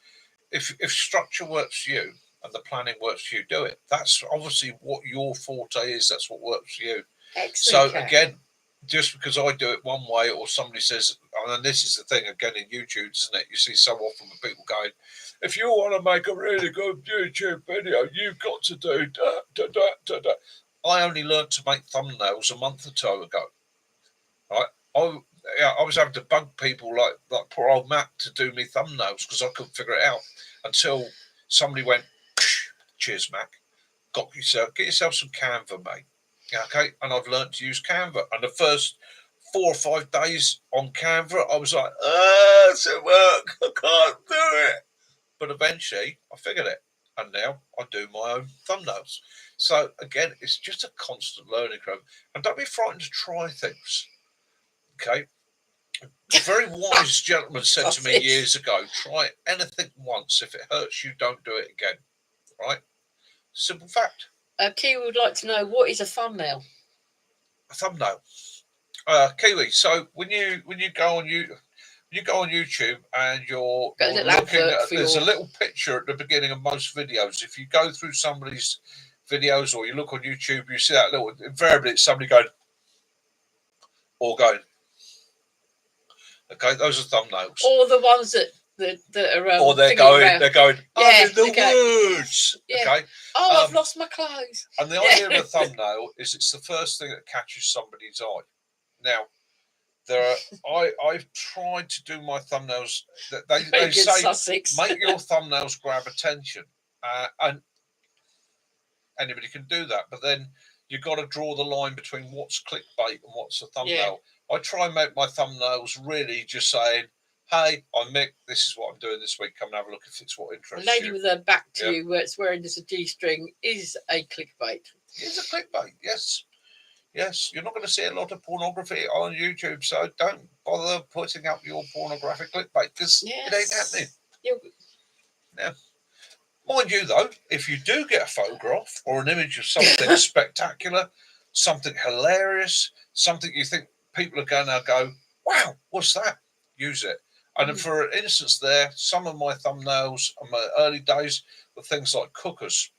if structure works for you and the planning works for you, do it. That's obviously what your forte is. That's what works for you. Excellent. So again, just because I do it one way or somebody says, and this is the thing again in YouTube, isn't it? You see so often with people going, if you want to make a really good YouTube video, you've got to do da, da, da, da, da. I only learned to make thumbnails a month or two ago. Right? I was having to bug people like poor old Matt to do me thumbnails because I couldn't figure it out until somebody went, cheers, Mac. Get yourself some Canva, mate. Okay, and I've learned to use Canva. And the first 4 or 5 days on Canva, I was like, it doesn't work. I can't do it. But eventually, I figured it, and now I do my own thumbnails. So again, it's just a constant learning curve, and don't be frightened to try things. Okay. A very wise gentleman said to me years ago, try anything once. If it hurts you, don't do it again. Right? Simple fact. Kiwi would like to know, what is a thumbnail? A thumbnail. Kiwi. So when you go on you you go on YouTube and you're Got a little looking advert at, for there's your- a little picture at the beginning of most videos. If you go through somebody's videos or you look on YouTube, you see that little, invariably it's somebody going, or going. Okay, those are thumbnails. Or the ones that are or they're thinking going, around. they're going, I'm Yeah, in the okay. woods. Yeah. Okay. Oh, I've lost my clothes. And the idea of a thumbnail is it's the first thing that catches somebody's eye. Now, I've tried to do my thumbnails. They say Sussex. make your thumbnails grab attention, and anybody can do that. But then you've got to draw the line between what's clickbait and what's a thumbnail. I try and make my thumbnails really just saying, hey, I'm Mick, this is what I'm doing this week. Come and have a look if it's what interests you. A lady with her back to you where it's wearing just a G-string is a clickbait. It's a clickbait, yes. Yes, you're not going to see a lot of pornography on YouTube, so don't bother putting up your pornographic clickbait because it ain't happening. Now, mind you, though, if you do get a photograph or an image of something spectacular, something hilarious, something you think people are going to go, wow, what's that? Use it. And for instance there, some of my thumbnails in my early days were things like cookers.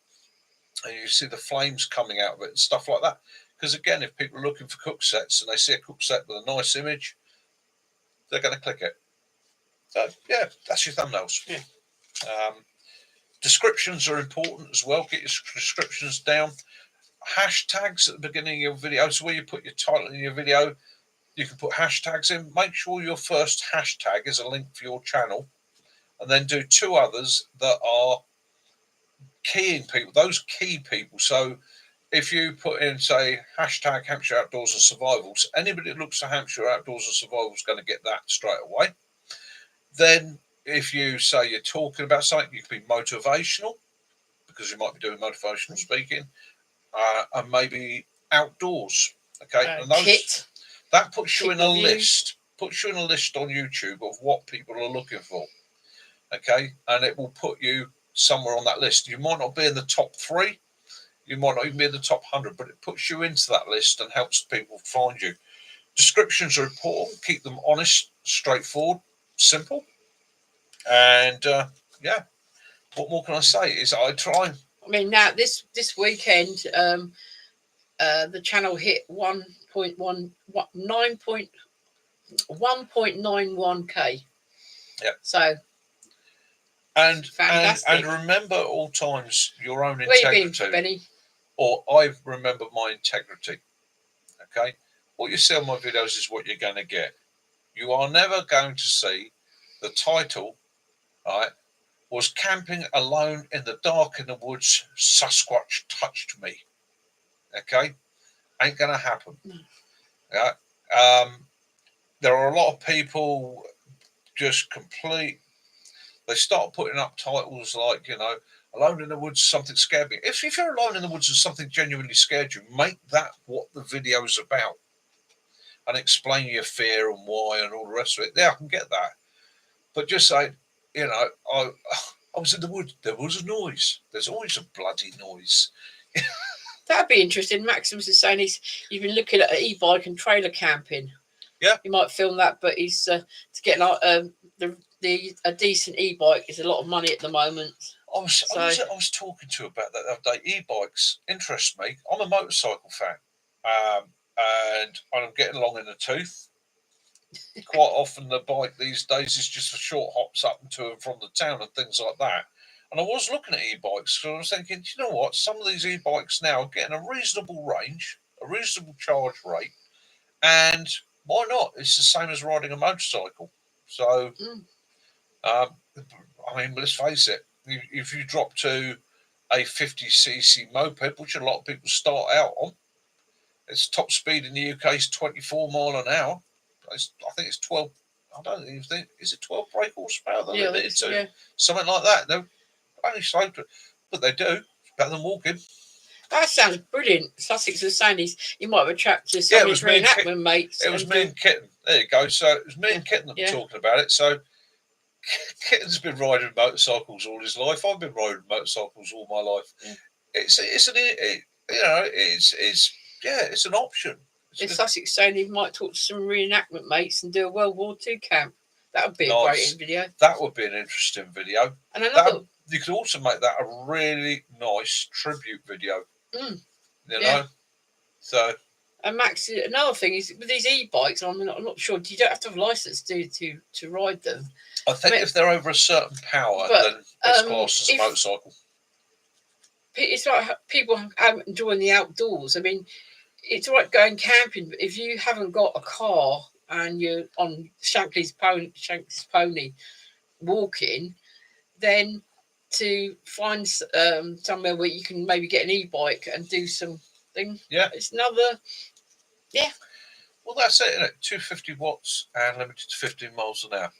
And you see the flames coming out of it and stuff like that. Because again, if people are looking for cook sets and they see a cook set with a nice image, they're going to click it. So, yeah, that's your thumbnails. Yeah. Descriptions are important as well. Get your descriptions down. Hashtags at the beginning of your video. So where you put your title in your video, you can put hashtags in. Make sure your first hashtag is a link for your channel. And then do two others that are keying people, those key people. So if you put in, say, hashtag Hampshire Outdoors and Survivals, anybody that looks at Hampshire Outdoors and Survival is going to get that straight away. Then if you say you're talking about something, you can be motivational because you might be doing motivational speaking, and maybe outdoors. Okay, and those Kit. That puts you Kit in a reviews. list. Puts you in a list on YouTube of what people are looking for. Okay, and it will put you somewhere on that list. You might not be in the top 3. You might not even be in the top 100, but it puts you into that list and helps people find you. Descriptions are important. Keep them honest, straightforward, simple. And yeah, what more can I say? Is I try. I mean, now this weekend, the channel hit 1.91k. Yeah. So. And fantastic. And remember at all times your own Where integrity. you been, Benny? Or I remember my integrity. Okay, what you see on my videos is what you're going to get. You are never going to see the title, right? Was camping alone in the dark in the woods. Sasquatch touched me. Okay, ain't going to happen. Yeah. There are a lot of people just complete. They start putting up titles like, you know, alone in the woods, something scared me. If you're alone in the woods and something genuinely scared you, make that what the video is about. And explain your fear and why and all the rest of it. Yeah, I can get that. But just say, you know, I was in the woods. There was a noise. There's always a bloody noise. That'd be interesting. Maximus is saying he's been looking at an e-bike and trailer camping. Yeah. He might film that, but he's to get a decent e-bike is a lot of money at the moment. I was talking to you about that the other day. E-bikes interest me. I'm a motorcycle fan. And I'm getting long in the tooth. Quite often the bike these days is just for short hops up and to and from the town and things like that. And I was looking at e-bikes because I was thinking, you know what? Some of these e-bikes now are getting a reasonable range, a reasonable charge rate, and why not? It's the same as riding a motorcycle. So, I mean, let's face it. If you drop to a 50cc moped, which a lot of people start out on, its top speed in the UK is 24 mile an hour. I think it's 12. I don't even think, is it 12 brake horsepower? Something like that. They're only slow, but they do. It's better than walking. That sounds brilliant. Sussex was saying he might have attracted some of his reenactment mates. It was me and Kitten. There you go. So it was me and Kitten that were talking about it. So Kitten's been riding motorcycles all his life. I've been riding motorcycles all my life. It's an option. If Sussex saying he might talk to some reenactment mates and do a World War II camp. That would be a great video. That would be an interesting video. And another, you could also make that a really nice tribute video. You know, so. And Max, another thing is with these e-bikes, I'm not sure. You don't have to have a license to ride them. I think if they're over a certain power, then it's classed as a motorcycle. It's like people enjoying the outdoors. I mean, it's like going camping, but if you haven't got a car and you're on Shankly's pony walking, then to find somewhere where you can maybe get an e-bike and do something. Yeah, it's another. Yeah. Well, that's it, isn't it? 250 watts and limited to 15 miles an hour.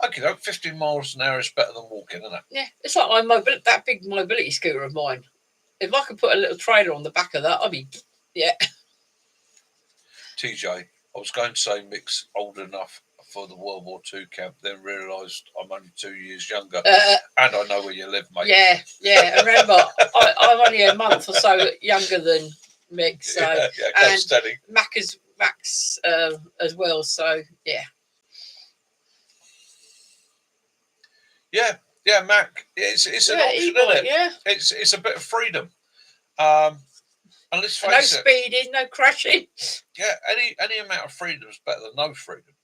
Okay, 15 miles an hour is better than walking, isn't it? Yeah, it's like that big mobility scooter of mine. If I could put a little trailer on the back of that, I'd be, TJ, I was going to say Mick's old enough for the World War II camp, then realised I'm only 2 years younger, and I know where you live, mate. Yeah. Remember, I'm only a month or so younger than Mick, so and steady. Max as well, so yeah. Yeah, Mac. It's an option, isn't it? Yeah. It's a bit of freedom. And let's face no speeding, no crashing. Yeah, any amount of freedom is better than no freedom.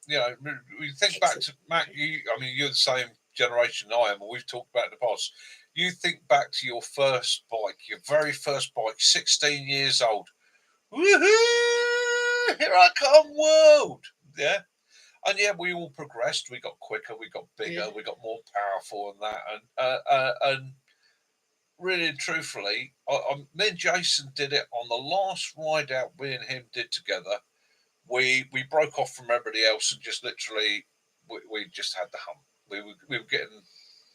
You know, we think back to Mac. You're the same generation I am, and we've talked about it in the past. You think back to your first bike, your very first bike, 16 years old. Woohoo! Here I come, world. Yeah. And yeah, we all progressed. We got quicker. We got bigger. We got more powerful and that. And really and truthfully, me and Jason did it on the last ride out we and him did together. We broke off from everybody else and just literally, we just had the hump. We were getting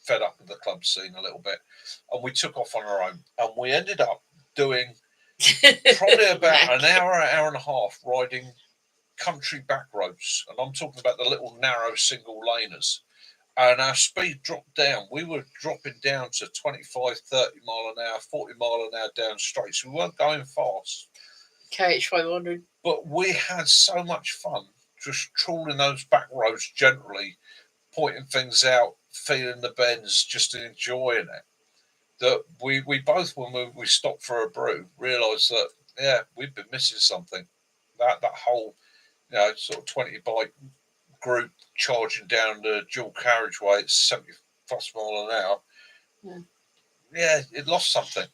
fed up with the club scene a little bit. And we took off on our own. And we ended up doing probably about an hour and a half riding country back roads, and I'm talking about the little narrow single laners, and our speed dropped down. We were dropping down to 25, 30 mile an hour, 40 mile an hour down straight, so we weren't going fast. KH500. But we had so much fun just trawling those back roads gently, pointing things out, feeling the bends, just enjoying it, that we both, when we stopped for a brew, realised that, we've been missing something. That whole sort of 20 bike group charging down the dual carriageway at 70 plus mile an hour. Yeah, it lost something.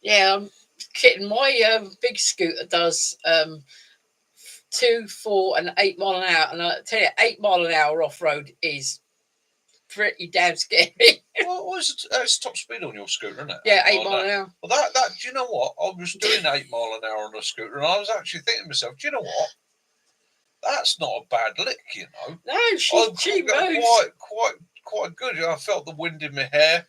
Yeah, I'm kidding. My big scooter does 2, 4, and 8 mile an hour, and I tell you, 8 mile an hour off road is pretty damn scary. Well, it's top speed on your scooter, isn't it? Yeah, 8 mile an hour. Well, that do you know what? I was doing 8 mile an hour on a scooter, and I was actually thinking to myself, do you know what? That's not a bad lick, you know. No, she moves quite good. I felt the wind in my hair.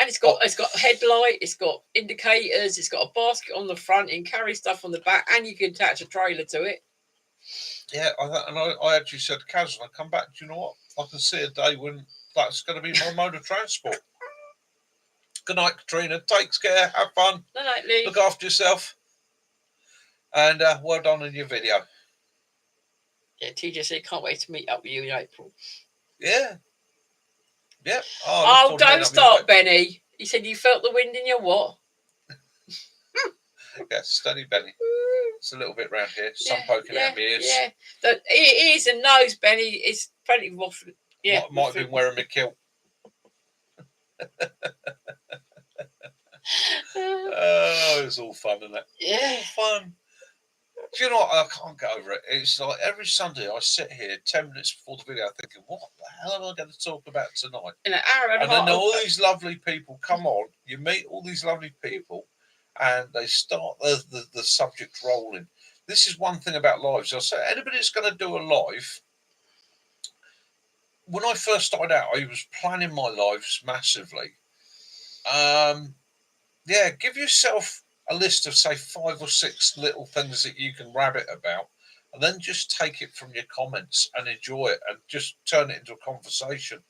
And it's got headlight, it's got indicators, it's got a basket on the front, and carry stuff on the back, and you can attach a trailer to it. Yeah, I actually said to Kaz when I come back, do you know what? I can see a day when that's going to be my mode of transport. Good night, Katrina. Take care. Have fun. Good night, Lee. Look after yourself. And well done on your video. Yeah, TJ said, can't wait to meet up with you in April. Yeah. Yeah. Oh, don't start, Benny. He said you felt the wind in your what? Yeah, steady, Benny. It's a little bit round here. Sun poking out my ears. Yeah, ears and nose, Benny. It's plenty of Yeah. Might have been wearing my kilt. Oh, it's all fun, isn't it? Yeah. All fun. Do you know what? I can't get over it. It's like every Sunday I sit here 10 minutes before the video thinking, what the hell am I going to talk about tonight? In an hour and a half. And then all these lovely people come on. You meet all these lovely people and they start the subject rolling. This is one thing about lives. I'll say anybody that's going to do a live, when I first started out, I was planning my lives massively. Give yourself a list of, say, 5 or 6 little things that you can rabbit about, and then just take it from your comments and enjoy it and just turn it into a conversation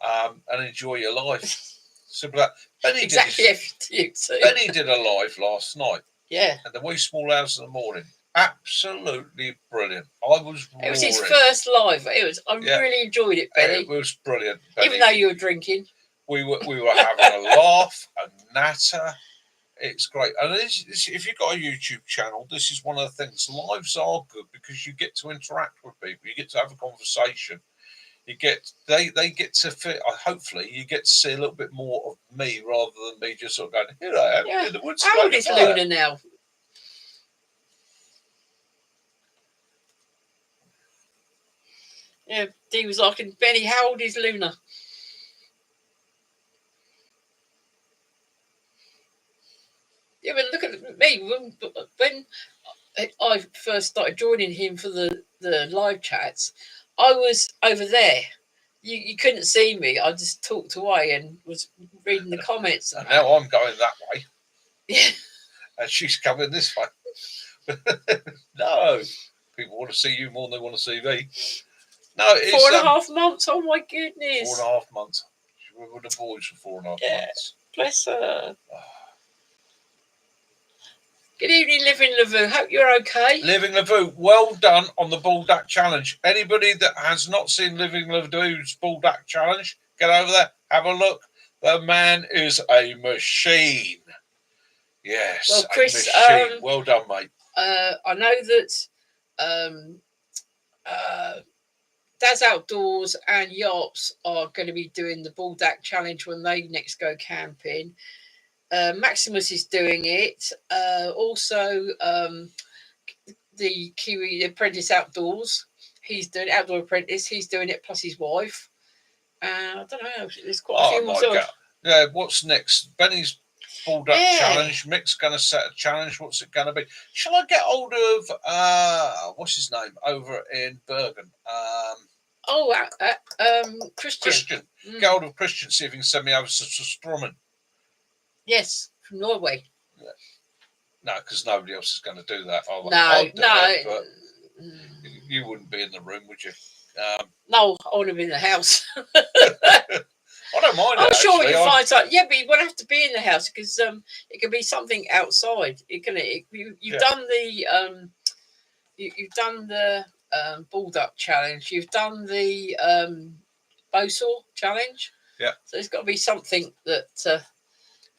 and enjoy your life. Simple that. Benny did a live last night. Yeah. At the wee small hours in the morning. Absolutely brilliant. I was roaring. It was his first live. I really enjoyed it, Benny. It was brilliant, Benny. Even though you were drinking. We were having a laugh, a natter. It's great. And if you've got a YouTube channel, this is one of the things. Lives are good because you get to interact with people. You get to have a conversation. You get they get to fit. Hopefully, you get to see a little bit more of me rather than me just sort of going, "Here I am in the woods." How old is Luna now? Yeah, Dee was asking Benny, how old is Luna? Yeah, but look at me. When I first started joining him for the live chats, I was over there. You couldn't see me. I just talked away and was reading the comments. And now I'm going that way. Yeah. And she's coming this way. No. People want to see you more than they want to see me. No, it's 4.5 months. Oh my goodness. 4.5 months. She was with the boys for 4.5 months. Bless her. Good evening, Living Lavu. Hope you're okay. Living Lavu, well done on the Bulldog Challenge. Anybody that has not seen Living Lavu's Bulldog Challenge, get over there, have a look. The man is a machine. Yes, well, Chris, a machine. Well done, mate. I know that Dad's Outdoors and Yarps are going to be doing the Bulldog Challenge when they next go camping. Maximus is doing it. Also, the Kiwi Apprentice Outdoors, he's doing Outdoor Apprentice. He's doing it plus his wife. I don't know. There's quite a few more. Yeah, what's next? Benny's Bulldog Challenge. Mick's going to set a challenge. What's it going to be? Shall I get hold of what's his name over in Bergen? Christian. Get hold of Christian. See if he can send me over some Strummen. Yes, from Norway. Yeah. No, because nobody else is going to do that. No. You wouldn't be in the room, would you? No, I want to be in the house. I don't mind. I'm sure we can find something. Yeah, but you won't have to be in the house because it can be something outside. You've done the you've done the Bulldog Challenge. You've done the Bowsaw Challenge. Yeah. So there's got to be something that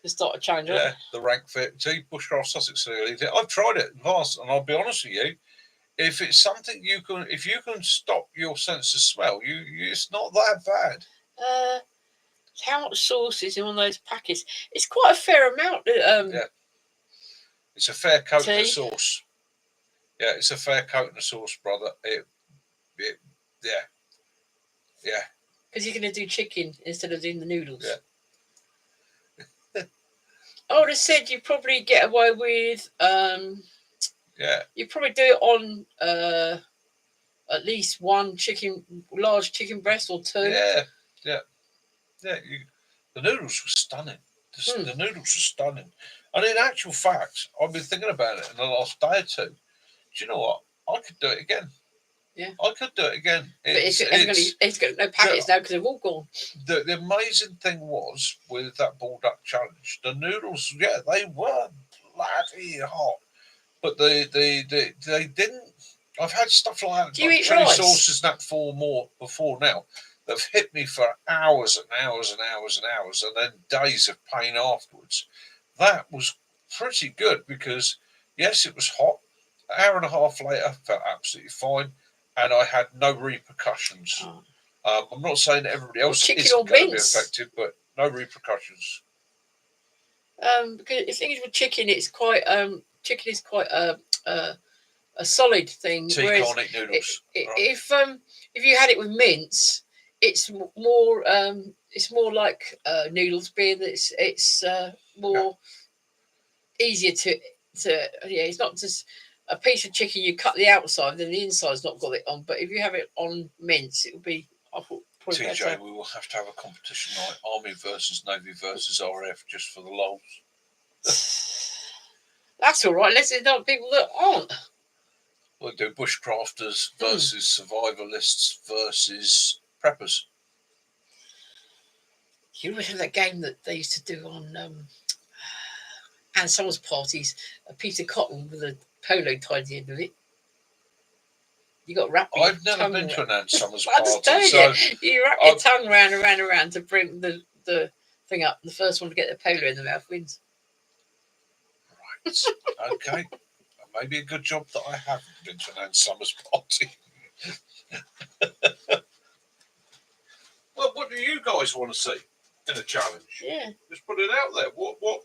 to start a challenge. Yeah, the rank fit. Bushcraft Sussex. I've tried it vast, and I'll be honest with you. If it's something if you can stop your sense of smell, it's not that bad. How much sauce is in one of those packets? It's quite a fair amount. Yeah. It's a fair coat of sauce. Yeah, it's a fair coat of sauce, brother. Yeah. Because you're going to do chicken instead of doing the noodles. Yeah. I would have said you probably get away with. Yeah. You probably do it on at least one large chicken breast or two. Yeah. The noodles were stunning. The noodles were stunning. And in actual fact, I've been thinking about it in the last day or two. Do you know what? I could do it again. Yeah. I could do it again. But it's got no packets now because they've all gone. The amazing thing was with that Bulldog Challenge, the noodles, they were bloody hot. But they didn't. I've had stuff like that. Do you eat chili sauces and that before now. They've hit me for hours and hours and hours and hours, and then days of pain afterwards. That was pretty good because yes, it was hot. An hour and a half later, felt absolutely fine, and I had no repercussions. I'm not saying that everybody else is going to be affected, but no repercussions. Because the thing is with chicken, it's quite a solid thing. So you can't eat noodles. If you had it with mince, it's more like noodles, being that it's more easier to it's not just a piece of chicken you cut the outside, then the inside's not got it on. But if you have it on mince, it will be. I thought probably TJ, better. we will have to have a competition night: Army versus Navy versus RAF, just for the lols. That's all right. Unless there's not people that aren't. We'll do bushcrafters versus survivalists versus preppers. You remember that game that they used to do on and someone's parties, a piece of cotton with polo tied to the end of it. You got to wrap your I've never tongue been to an Anne Summers I just party, told so you wrap your tongue round and round and round to bring the thing up. The first one to get the polo in the mouth wins. right, okay. Maybe a good job that I haven't been to an Anne Summers party. Well, what do you guys want to see in a challenge? Yeah. Just put it out there. What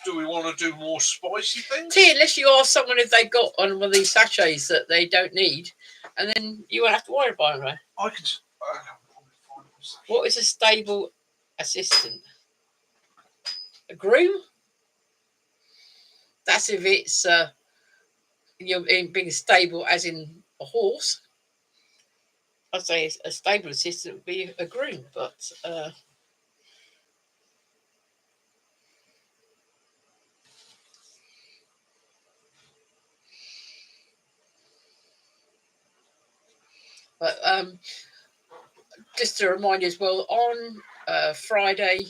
do we want to do? More spicy things? See, unless you ask someone if they got on one of these sachets that they don't need, and then you won't have to worry about it. I can. What is a stable assistant? A groom? That's if it's you're being stable, as in a horse. I'd say a stable assistant would be a groom, but just to remind you as well, on Friday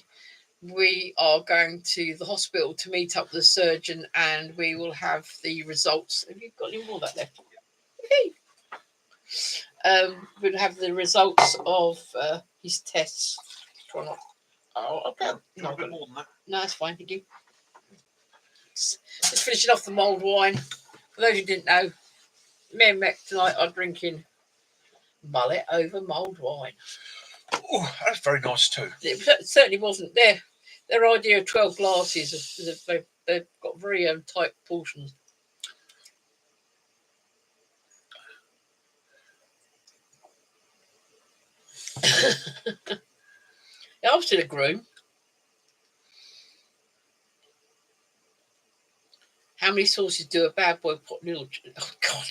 we are going to the hospital to meet up with the surgeon, and we will have the results. Have you got any more of that left? We'll have the results of his tests. Try not. Oh, okay. No, a bit more than that. No, that's fine. Thank you. Just finishing off the mulled wine. For those who didn't know, me and Mick tonight are drinking mullet over mulled wine. Oh, that's very nice too. It certainly wasn't their idea of 12 glasses. They've got very tight portions. Yeah, I've seen a groom. How many sauces do a bad boy pot noodle? Oh God!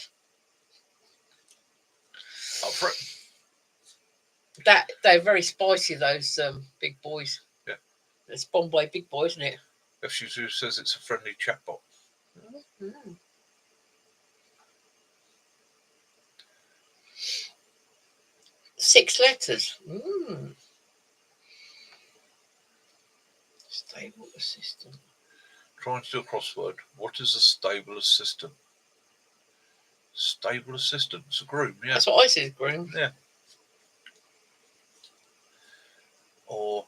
Up for it. That they're very spicy. Those big boys. Yeah. It's Bombay big boy, isn't it? FU2 says it's a friendly chatbot. Mm-hmm. 6 letters. Stable assistant. Trying to do a crossword. What is a stable assistant? Stable assistant. It's a groom, yeah. That's what I said, groom. Yeah. Or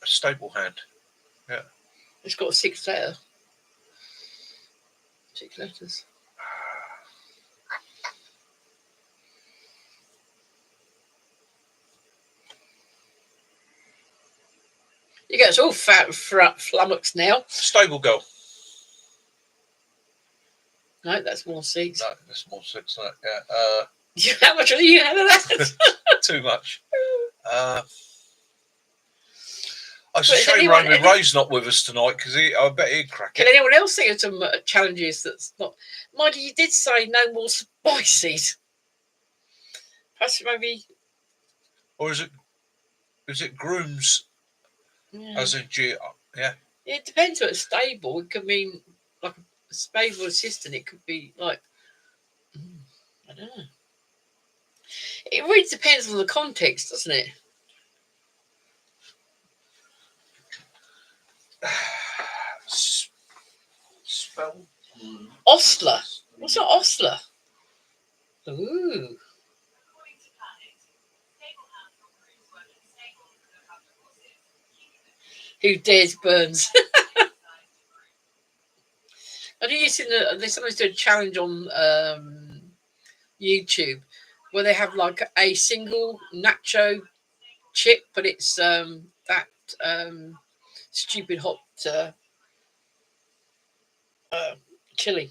a stable hand. Yeah. It's got 6 letters. 6 letters. You get us all flummoxed now. Stable girl. No, that's more seats. No, that's more 6. Yeah. How much are you had of that? Too much. It's a shame Roman Ray's not with us tonight, because I bet he'd crack it. Can anyone else think of some challenges that's not? Mind you, you did say no more spices. Perhaps maybe. Or is it grooms? Yeah. As in G? Yeah. It depends what it's stable. It could mean like a stable assistant. It could be like I don't know. It really depends on the context, doesn't it? Spell? Ostler. What's an ostler? Ooh. Who dares burns? I think you've seen they sometimes do a challenge on YouTube where they have like a single nacho chip, but it's that stupid hot chili.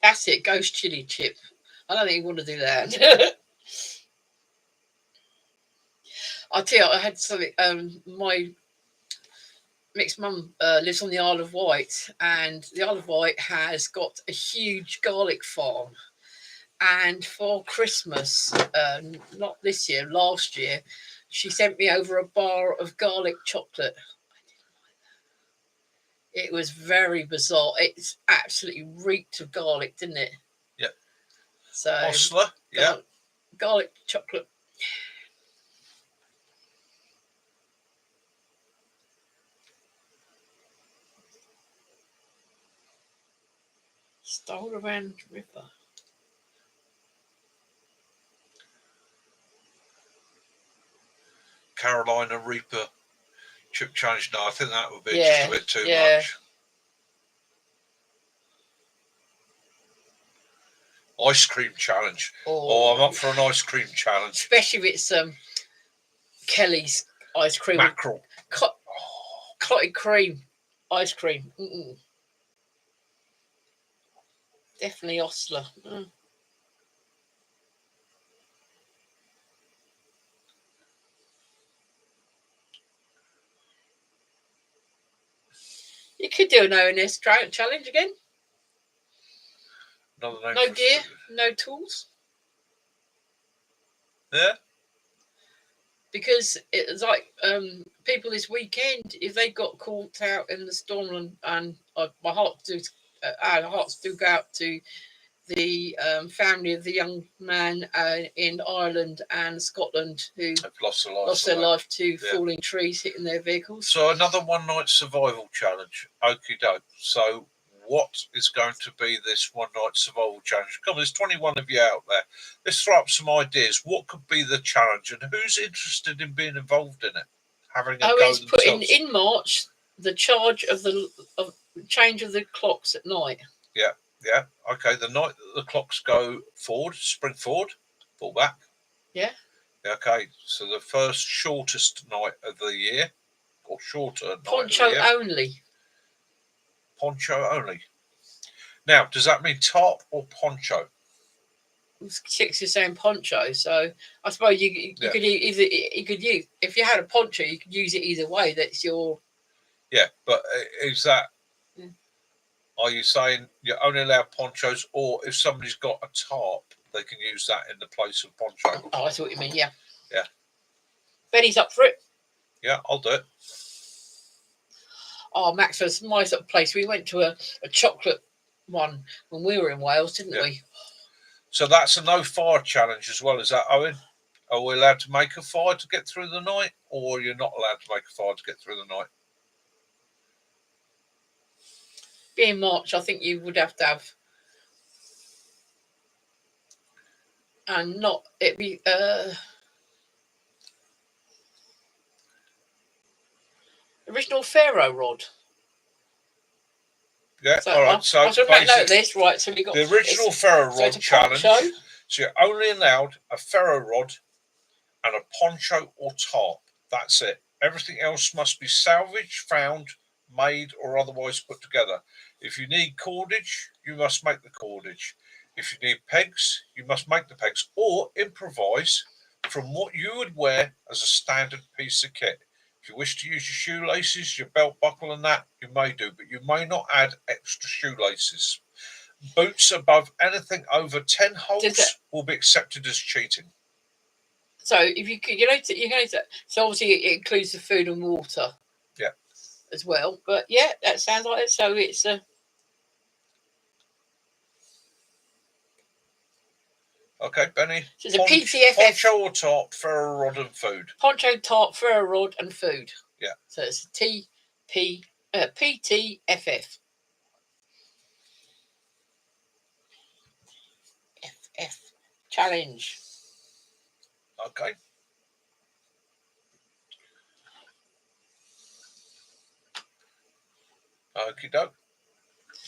That's it, ghost chili chip. I don't think you want to do that. I'll tell you, I had something. My Mick's mum lives on the Isle of Wight, and the Isle of Wight has got a huge garlic farm. And for Christmas, not this year, last year, she sent me over a bar of garlic chocolate. It was very bizarre. It's absolutely reeked of garlic, didn't it? Yeah. So Ostler, yeah. Garlic chocolate Stole around the river. Carolina Reaper chip challenge. No, I think that would be just a bit too much. Ice cream challenge. Oh, I'm up for an ice cream challenge. Especially if it's Kelly's ice cream. Mackerel. Clotted cream ice cream. Definitely Osler. You could do an ONS challenge again. No gear, no tools. Yeah. Because it's like people this weekend, if they got caught out in the storm, and our hearts do go out to the family of the young man in Ireland and Scotland who lost their life to falling trees hitting their vehicles. So another one night survival challenge. Okie doke. So what is going to be this one night survival challenge? Come on, there's 21 of you out there. Let's throw up some ideas. What could be the challenge, and who's interested in being involved in it? Having a go themselves. Putting in March the charge of the change of the clocks at night. Yeah. Okay. The night that the clocks go forward, spring forward, pull back. Yeah. Okay. So the first shortest night of the year, or shorter night Poncho of the year. only. Poncho only. Now, does that mean tarp or poncho? Chicks are saying poncho, so I suppose you could use if you had a poncho, you could use it either way. That's your. Yeah, but is that? Are you saying you only allow ponchos, or if somebody's got a tarp, they can use that in the place of poncho? Oh, I see what you mean. Yeah. Yeah. Benny's up for it. Yeah, I'll do it. Oh, Max, was my sort of place. We went to a chocolate one when we were in Wales, didn't we? So that's a no fire challenge as well. Is that, Owen? Are we allowed to make a fire to get through the night, or you're not allowed to make a fire to get through the night? Being March, I think you would have to have, and not it be original Pharaoh rod. Yeah, so, all right. So I should make note of this, right? So we got the original ferro rod challenge. So you're only allowed a ferro rod and a poncho or tarp. That's it. Everything else must be salvaged, found, made, or otherwise put together. If you need cordage, you must make the cordage. If you need pegs, you must make the pegs, or improvise from what you would wear as a standard piece of kit. If you wish to use your shoelaces, your belt buckle and that, you may do, but you may not add extra shoelaces. Boots above anything over 10 holes will be accepted as cheating. So if you're going to, so obviously it includes the food and water. Yeah. As well, but yeah, that sounds like it. So it's a. Okay, Benny. So it's a PTFF. Poncho or tarp, ferro rod and food. Poncho, tarp, ferro rod and food. Yeah. So it's PTFF. FF challenge. Okay. Okie doke.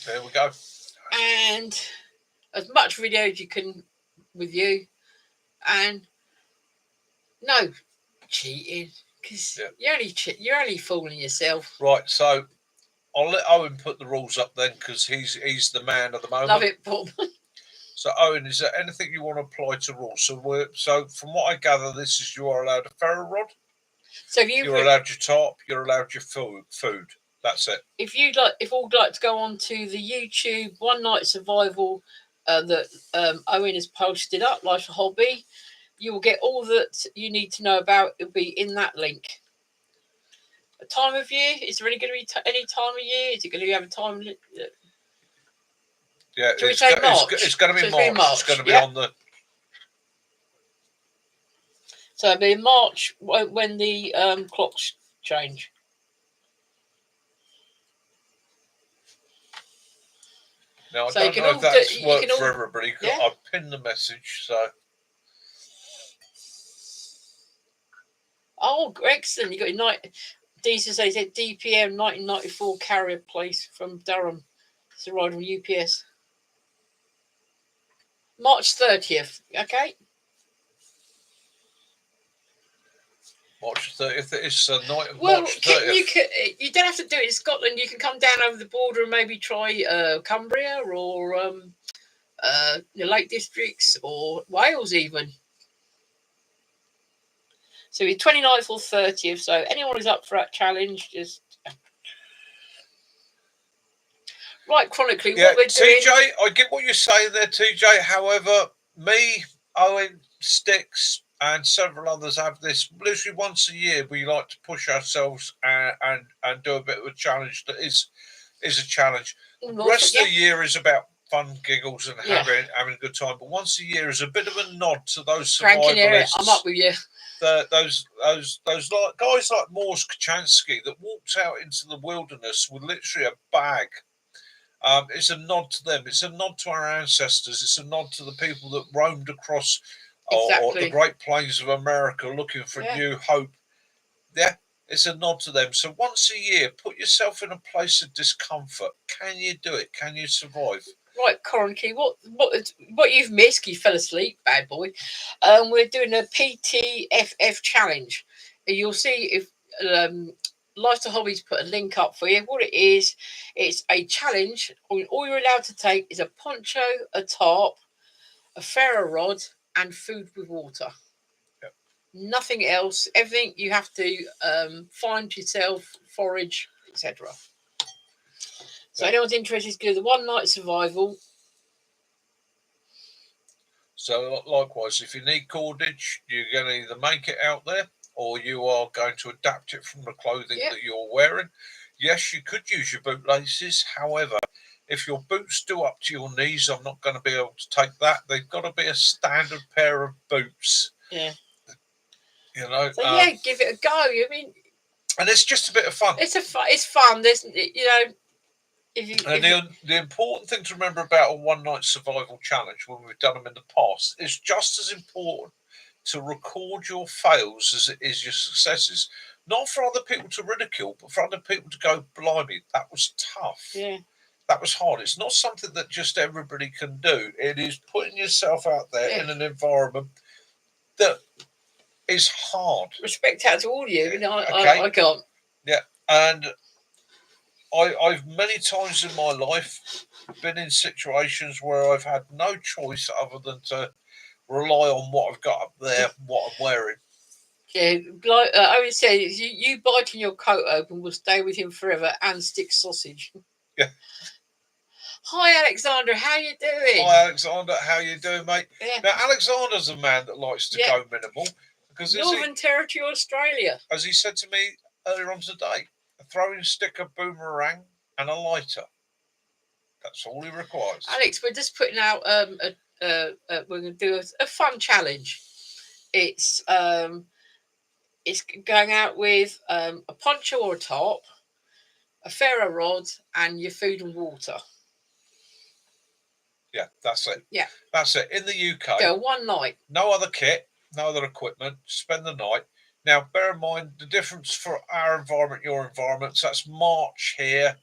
There we go. And as much video as you can with you, and no cheating, because you're only fooling yourself. Right, so I'll let Owen put the rules up then, because he's the man at the moment. Love it, Bob. So Owen, is there anything you want to apply to rules? So from what I gather, this is you are allowed a ferro rod. So you're allowed your tarp, you're allowed your food. That's it. If you'd like to go on to the YouTube One Night Survival that Owen has posted up, Life's a Hobby, you will get all that you need to know about. It'll be in that link. A time of year? Is there going to be any time of year? Is it going to have a time? Yeah, it's going to be March. It's going to be on the. So it'll be in March when the clocks change. Now, I So don't know if that's worked for everybody. Yeah. I've pinned the message, so. Oh, excellent. You got your night. Diesel says DPM 1994 carrier place from Durham. It's arrived on UPS. March 30th. Okay. March 30th. It's a night of March 30th. You don't have to do it in Scotland. You can come down over the border and maybe try Cumbria or the Lake Districts or Wales even. So it's 29th or 30th. So anyone who's up for that challenge, just right chronically. Yeah, what we're TJ, doing... I get what you're saying there, TJ. However, me, Owen, Sticks, and several others have this literally once a year. We like to push ourselves and do a bit of a challenge that is a challenge. The rest of the year is about fun, giggles, and having a good time. But once a year is a bit of a nod to those survivalists. I'm up with you. Those guys like Morse Kachansky that walked out into the wilderness with literally a bag. It's a nod to them. It's a nod to our ancestors. It's a nod to the people that roamed across or the Great Plains of America looking for new hope. Yeah, it's a nod to them. So once a year, put yourself in a place of discomfort. Can you do it? Can you survive? Right, Coronky, what you've missed, you fell asleep, bad boy. We're doing a PTFF challenge. You'll see if Life to Hobbies put a link up for you. What it is, it's a challenge. All you're allowed to take is a poncho, a tarp, a ferro rod, and food with water. Yep. Nothing else. Everything you have to find yourself, forage, etc. So anyone's interested to do the one night survival. So likewise, if you need cordage, you're going to either make it out there or you are going to adapt it from the clothing that you're wearing. Yes, you could use your bootlaces. However, if your boots do up to your knees, I'm not going to be able to take that. They've got to be a standard pair of boots. Yeah. You know. So give it a go. I mean, and it's just a bit of fun. It's fun. There's the important thing to remember about a one night survival challenge when we've done them in the past is just as important to record your fails as it is your successes. Not for other people to ridicule, but for other people to go, blimey, that was tough. Yeah. That was hard. It's not something that just everybody can do. It is putting yourself out there in an environment that is hard. Respect out to all of you. I can't. Yeah. And I've many times in my life been in situations where I've had no choice other than to rely on what I've got up there, what I'm wearing. Yeah, like I would say, you biting your coat open will stay with him forever, and stick sausage. Yeah. Hi, Alexander. How you doing? Hi, Alexander. How you doing, mate? Yeah. Now, Alexander's a man that likes to go minimal because Northern Territory, Australia. As he said to me earlier on today, a throwing stick, a boomerang, and a lighter. That's all he requires. Alex, we're just putting out we're going to do a fun challenge. It's going out with a poncho or a top, a ferro rod, and your food and water. Yeah, that's it. Yeah, that's it. In the UK, go one night. No other kit, no other equipment. Spend the night. Now, bear in mind the difference for our environment, your environment. So that's March here.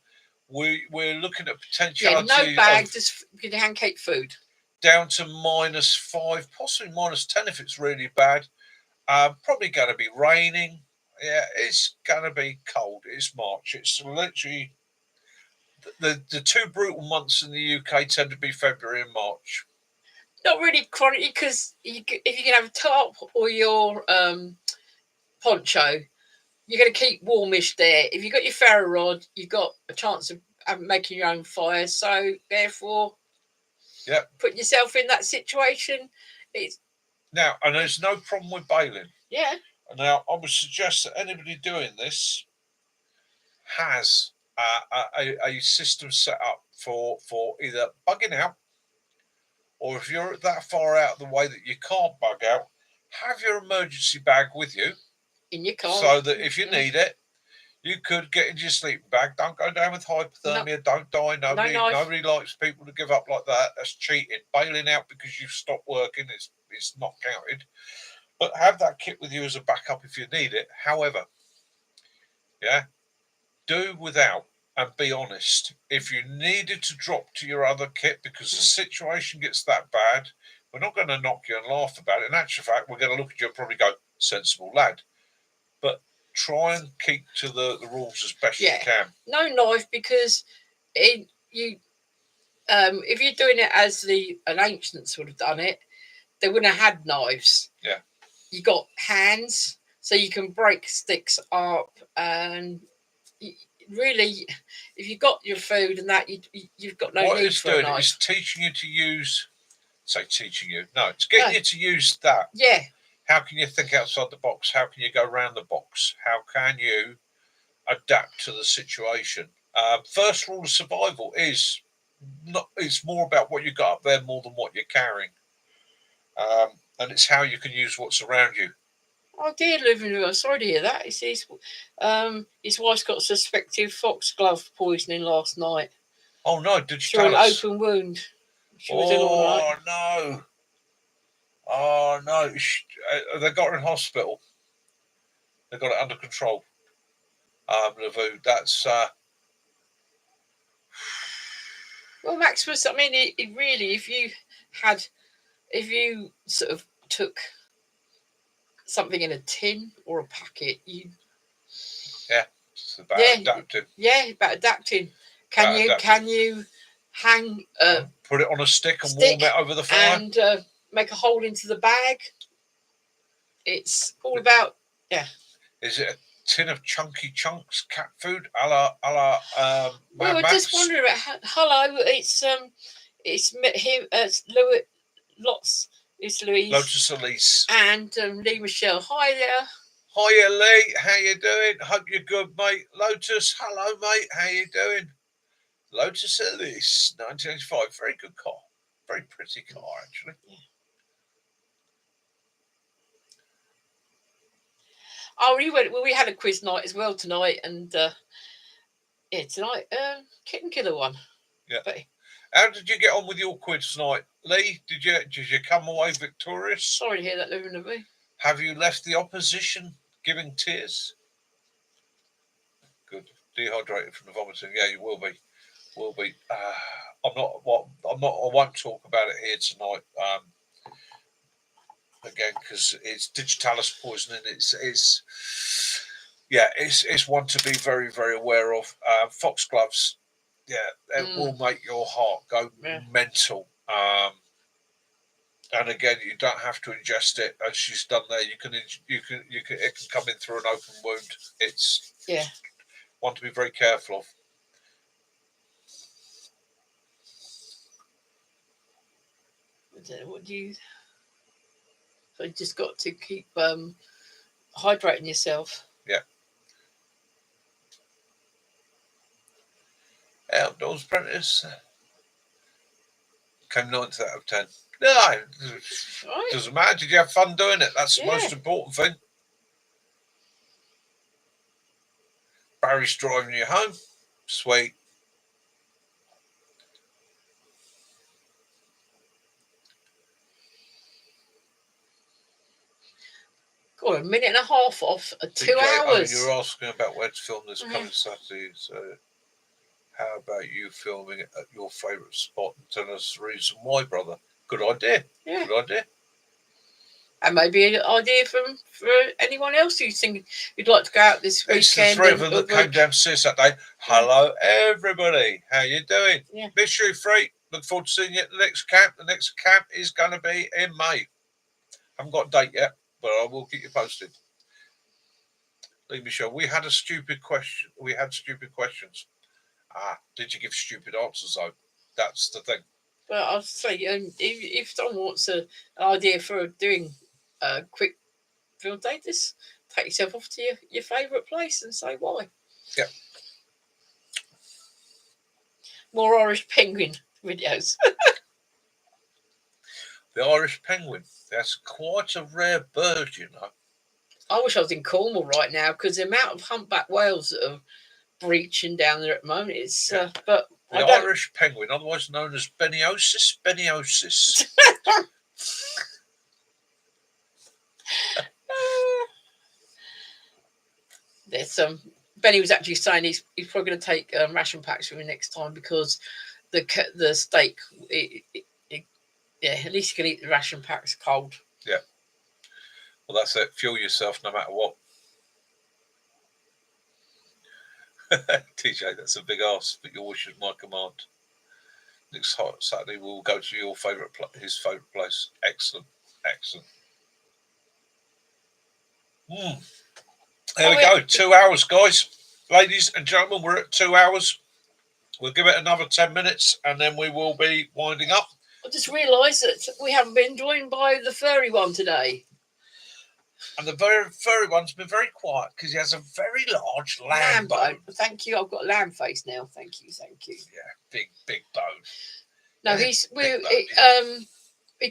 We're looking at potentiality. Yeah, no bag, just hand cake food. Down to -5, possibly -10 if it's really bad. Probably going to be raining. Yeah, it's going to be cold. It's March. It's literally the two brutal months in the UK tend to be February and March. Not really chronic, because if you can have a top or your poncho, you're going to keep warmish there. If you've got your ferro rod, you've got a chance of making your own fire. So therefore, putting yourself in that situation, it's now, and there's no problem with bailing. Yeah. Now, I would suggest that anybody doing this has a system set up for either bugging out, or if you're that far out of the way that you can't bug out, have your emergency bag with you in your car, so that if you need it, you could get into your sleeping bag. Don't go down with hypothermia. Don't die. Nobody likes people to give up like that. That's cheating. Bailing out because you stopped working is not counted. But have that kit with you as a backup if you need it. However, do without and be honest. If you needed to drop to your other kit because the situation gets that bad, we're not going to knock you and laugh about it. In actual fact, we're going to look at you and probably go, sensible lad. But try and keep to the rules as best you can. No knife, because if you're doing it as an ancients would have done it, they wouldn't have had knives. Yeah. You got hands, so you can break sticks up, and really, if you've got your food and that, you've got no need for a knife. What it's doing is teaching you to use. Say teaching you. No, it's getting you to use that. Yeah. How can you think outside the box? How can you go around the box? How can you adapt to the situation? First rule of survival is it's more about what you got up there more than what you're carrying, and it's how you can use what's around you. Oh dear, living. Sorry to hear that. His wife's got suspected foxglove poisoning last night. Oh no! Did you tell us? Through an open wound. She was ill all night. No! Oh no! They got her in hospital. They got it under control. That's. Well, Maximus, I mean, it really, if you sort of took something in a tin or a packet, it's about adapting. Yeah, about adapting. Can you hang? Put it on a stick and warm it over the fire and make a hole into the bag. It's all about Is it a tin of chunky chunks cat food a la we were just wondering about hello, it's him, it's Louis, it's Louise, Lotus Elise, and Lee Michelle. Hi there. Hiya Lee, how you doing? Hope you're good, mate. Lotus, hello mate, how you doing? Lotus Elise, 1985, very good car, very pretty car actually. Oh, we had a quiz night as well tonight, and tonight, Kitten Killer one. Yeah. But how did you get on with your quiz tonight, Lee? Did you come away victorious? Sorry to hear that, Living of me. Have you left the opposition giving tears? Good. Dehydrated from the vomiting. Yeah, you will be. Will be. I won't talk about it here tonight. Again, because it's digitalis poisoning. It's one to be very, very aware of. Foxgloves, it will make your heart go mental. And again, you don't have to ingest it, as she's done there. You can it can come in through an open wound. It's one to be very careful of. What do you? So you just got to keep hydrating yourself. Yeah. Outdoors Apprentice came 9th out of 10. No, doesn't matter. Did you have fun doing it? That's the most important thing. Barry's driving you home. Sweet. Got a minute and a half off 2 hours. You're asking about where to film this coming Saturday. So, how about you filming it at your favourite spot and tell us the reason why, brother? Good idea. Yeah. Good idea. And maybe an idea for anyone else who's thinking you'd like to go out this weekend. It's the 3 of them that came down to see us that day. Hello, everybody. How you doing? Yeah. Miss you, Freak. Look forward to seeing you at the next camp. The next camp is going to be in May. Haven't got a date yet, but I will keep you posted. Lee Michelle, we had a stupid question. We had stupid questions. Did you give stupid answers, though? That's the thing. Well, I'll say, if someone wants an idea for doing a quick field day, just take yourself off to your favourite place and say why. Yeah. More Irish penguin videos. The Irish penguin. That's quite a rare bird, you know. I wish I was in Cornwall right now because the amount of humpback whales that are breaching down there at the moment is. But the Irish penguin, otherwise known as Beniosis. There's Benny was actually saying he's probably going to take ration packs with me next time because the steak, at least you can eat the ration packs cold. Yeah. Well, that's it. Fuel yourself no matter what. TJ, that's a big ask, but your wish is my command. Next Saturday, we'll go to your his favourite place. Excellent. There we go. 2 hours, guys. Ladies and gentlemen, we're at 2 hours. We'll give it another 10 minutes and then we will be winding up. I just realised that we haven't been joined by the furry one today. And the very furry one's been very quiet because he has a very large lamb bone. Thank you. I've got lamb face now. Thank you. Yeah, big bone. No, he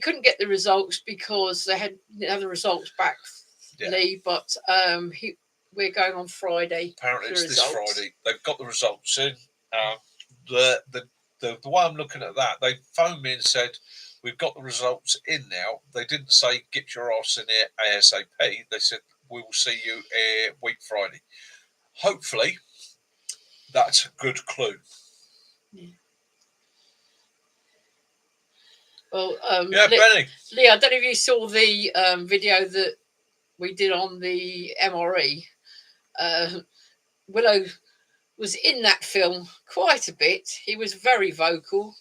couldn't get the results because they had the results back, Lee. But we're going on Friday. Apparently, it's this Friday. They've got the results in. The way I'm looking at that, they phoned me and said, we've got the results in now. They didn't say, get your ass in here ASAP. They said, we will see you week Friday. Hopefully, that's a good clue. Yeah. Well, Benny. Lee, I don't know if you saw the video that we did on the MRE. Willow was in that film quite a bit. He was very vocal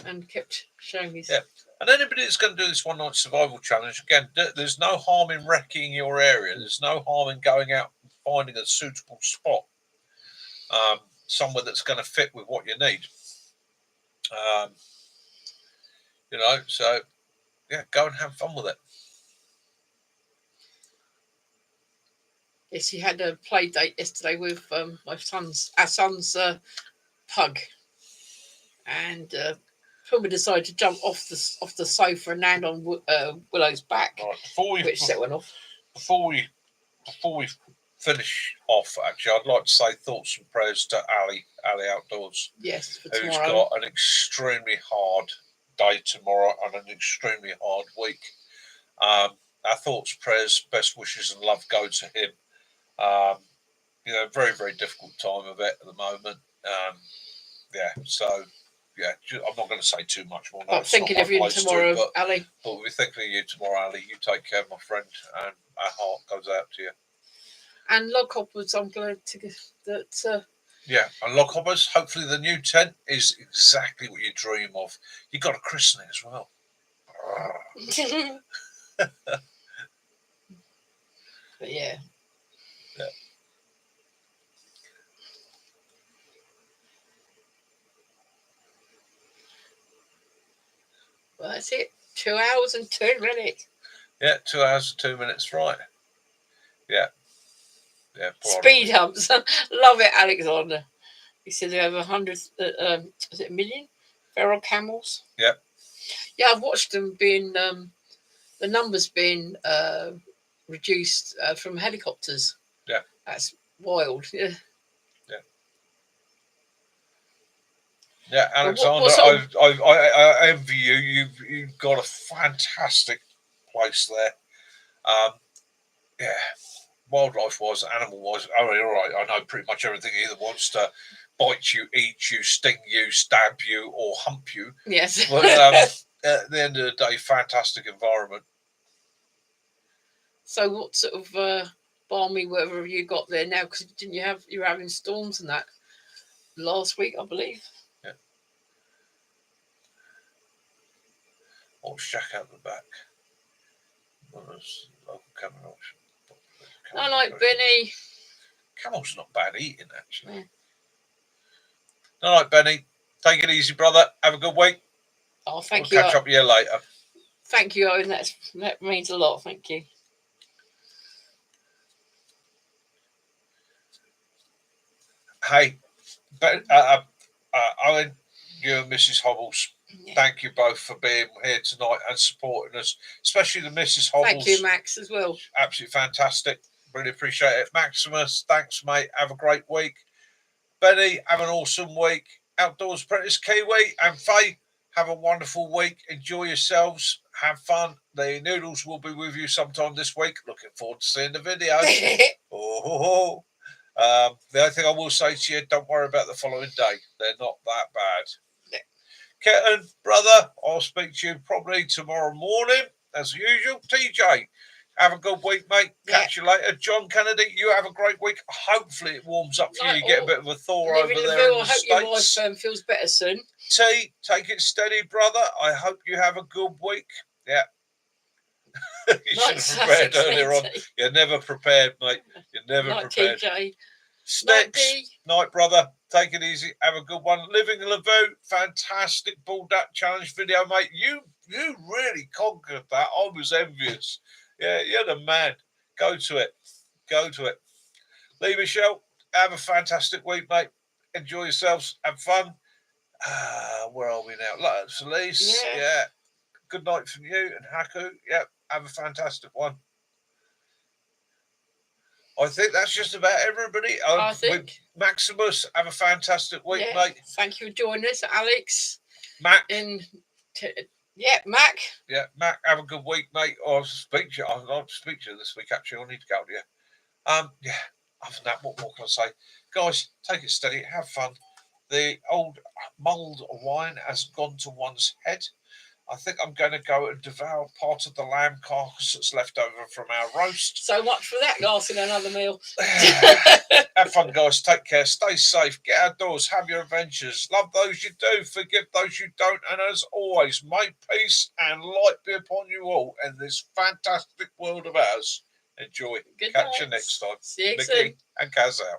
and kept showing his... Yeah. And anybody that's going to do this one night survival challenge, again, there's no harm in wrecking your area. There's no harm in going out and finding a suitable spot, somewhere that's going to fit with what you need. So yeah, go and have fun with it. Yes, he had a play date yesterday with our son's pug, and Puma decided to jump off the sofa and land on Willow's back, which set one off. Before we finish off, actually, I'd like to say thoughts and prayers to Ali Outdoors. Yes, for who's tomorrow. Got an extremely hard day tomorrow and an extremely hard week. Our thoughts, prayers, best wishes and love go to him. Very, very difficult time of it at the moment. I'm not going to say too much more. But thinking of you tomorrow, Ali. But we'll be thinking of you tomorrow, Ali. You take care, my friend, and our heart goes out to you. And Loghoppers, I'm glad to get that. And Loghoppers, hopefully the new tent is exactly what you dream of. You got to christen it as well. But yeah. Well, that's it. 2 hours and 2 minutes. Yeah, 2 hours and 2 minutes, right. Yeah. Speed humps. Love it, Alexander. He said they have 100, is it a million feral camels? Yeah. Yeah, I've watched them being, the numbers being reduced from helicopters. Yeah. That's wild. Yeah. Yeah, Alexander, I envy you. You've got a fantastic place there. Wildlife-wise, animal-wise, all right. I know pretty much everything. Either wants to bite you, eat you, sting you, stab you, or hump you. Yes. But at the end of the day, fantastic environment. So, what sort of balmy weather have you got there now? Because you were having storms and that last week, I believe. Yeah. Oh, shack out the back. I like Benny. Camel's not bad eating, actually. Yeah. All right, Benny. Take it easy, brother. Have a good week. Oh, thank you. We'll catch up with you later. Thank you, Owen. That means a lot. Thank you. Hey, Owen, you and Mrs. Hobbles, Yeah. Thank you both for being here tonight and supporting us, especially the Mrs. Hobbles. Thank you, Max, as well. Absolutely fantastic. Really appreciate it. Maximus, thanks, mate. Have a great week. Benny, have an awesome week. Outdoors Apprentice Kiwi and Faye, have a wonderful week. Enjoy yourselves. Have fun. The noodles will be with you sometime this week. Looking forward to seeing the videos. Oh. The only thing I will say to you, don't worry about the following day. They're not that bad. Kitten, brother, I'll speak to you probably tomorrow morning, as usual. TJ, have a good week, mate. Catch you later. John Kennedy, you have a great week. Hopefully it warms up for you. You get a bit of a thaw over there in the States. I hope your wife feels better soon. T, take it steady, brother. I hope you have a good week. Yeah. You should have prepared earlier on. You're never prepared, mate. You're never prepared. TJ. Sticks, night, brother. Take it easy. Have a good one. Living Lavu, fantastic Bull Duck Challenge video, mate. You really conquered that. I was envious. Yeah, you're the man. Go to it. Go to it. Lee Michelle, have a fantastic week, mate. Enjoy yourselves. Have fun. Where are we now? Celise, yeah. Good night from you and Haku. Yep. Have a fantastic one. I think that's just about everybody. I think. Maximus, have a fantastic week, mate. Thank you for joining us, Alex. Mac. Mac. Yeah, Mac, have a good week, mate. I'll speak to you. I'll speak to you this week, actually. I need to go to you. Yeah, other than that, what more can I say? Guys, take it steady. Have fun. The old mulled wine has gone to one's head. I think I'm going to go and devour part of the lamb carcass that's left over from our roast. So much for that, lasting another meal. Have fun, guys. Take care. Stay safe. Get outdoors. Have your adventures. Love those you do. Forgive those you don't. And as always, may peace and light be upon you all in this fantastic world of ours. Enjoy. Catch you next time. See you Mickey soon. and Kaz out.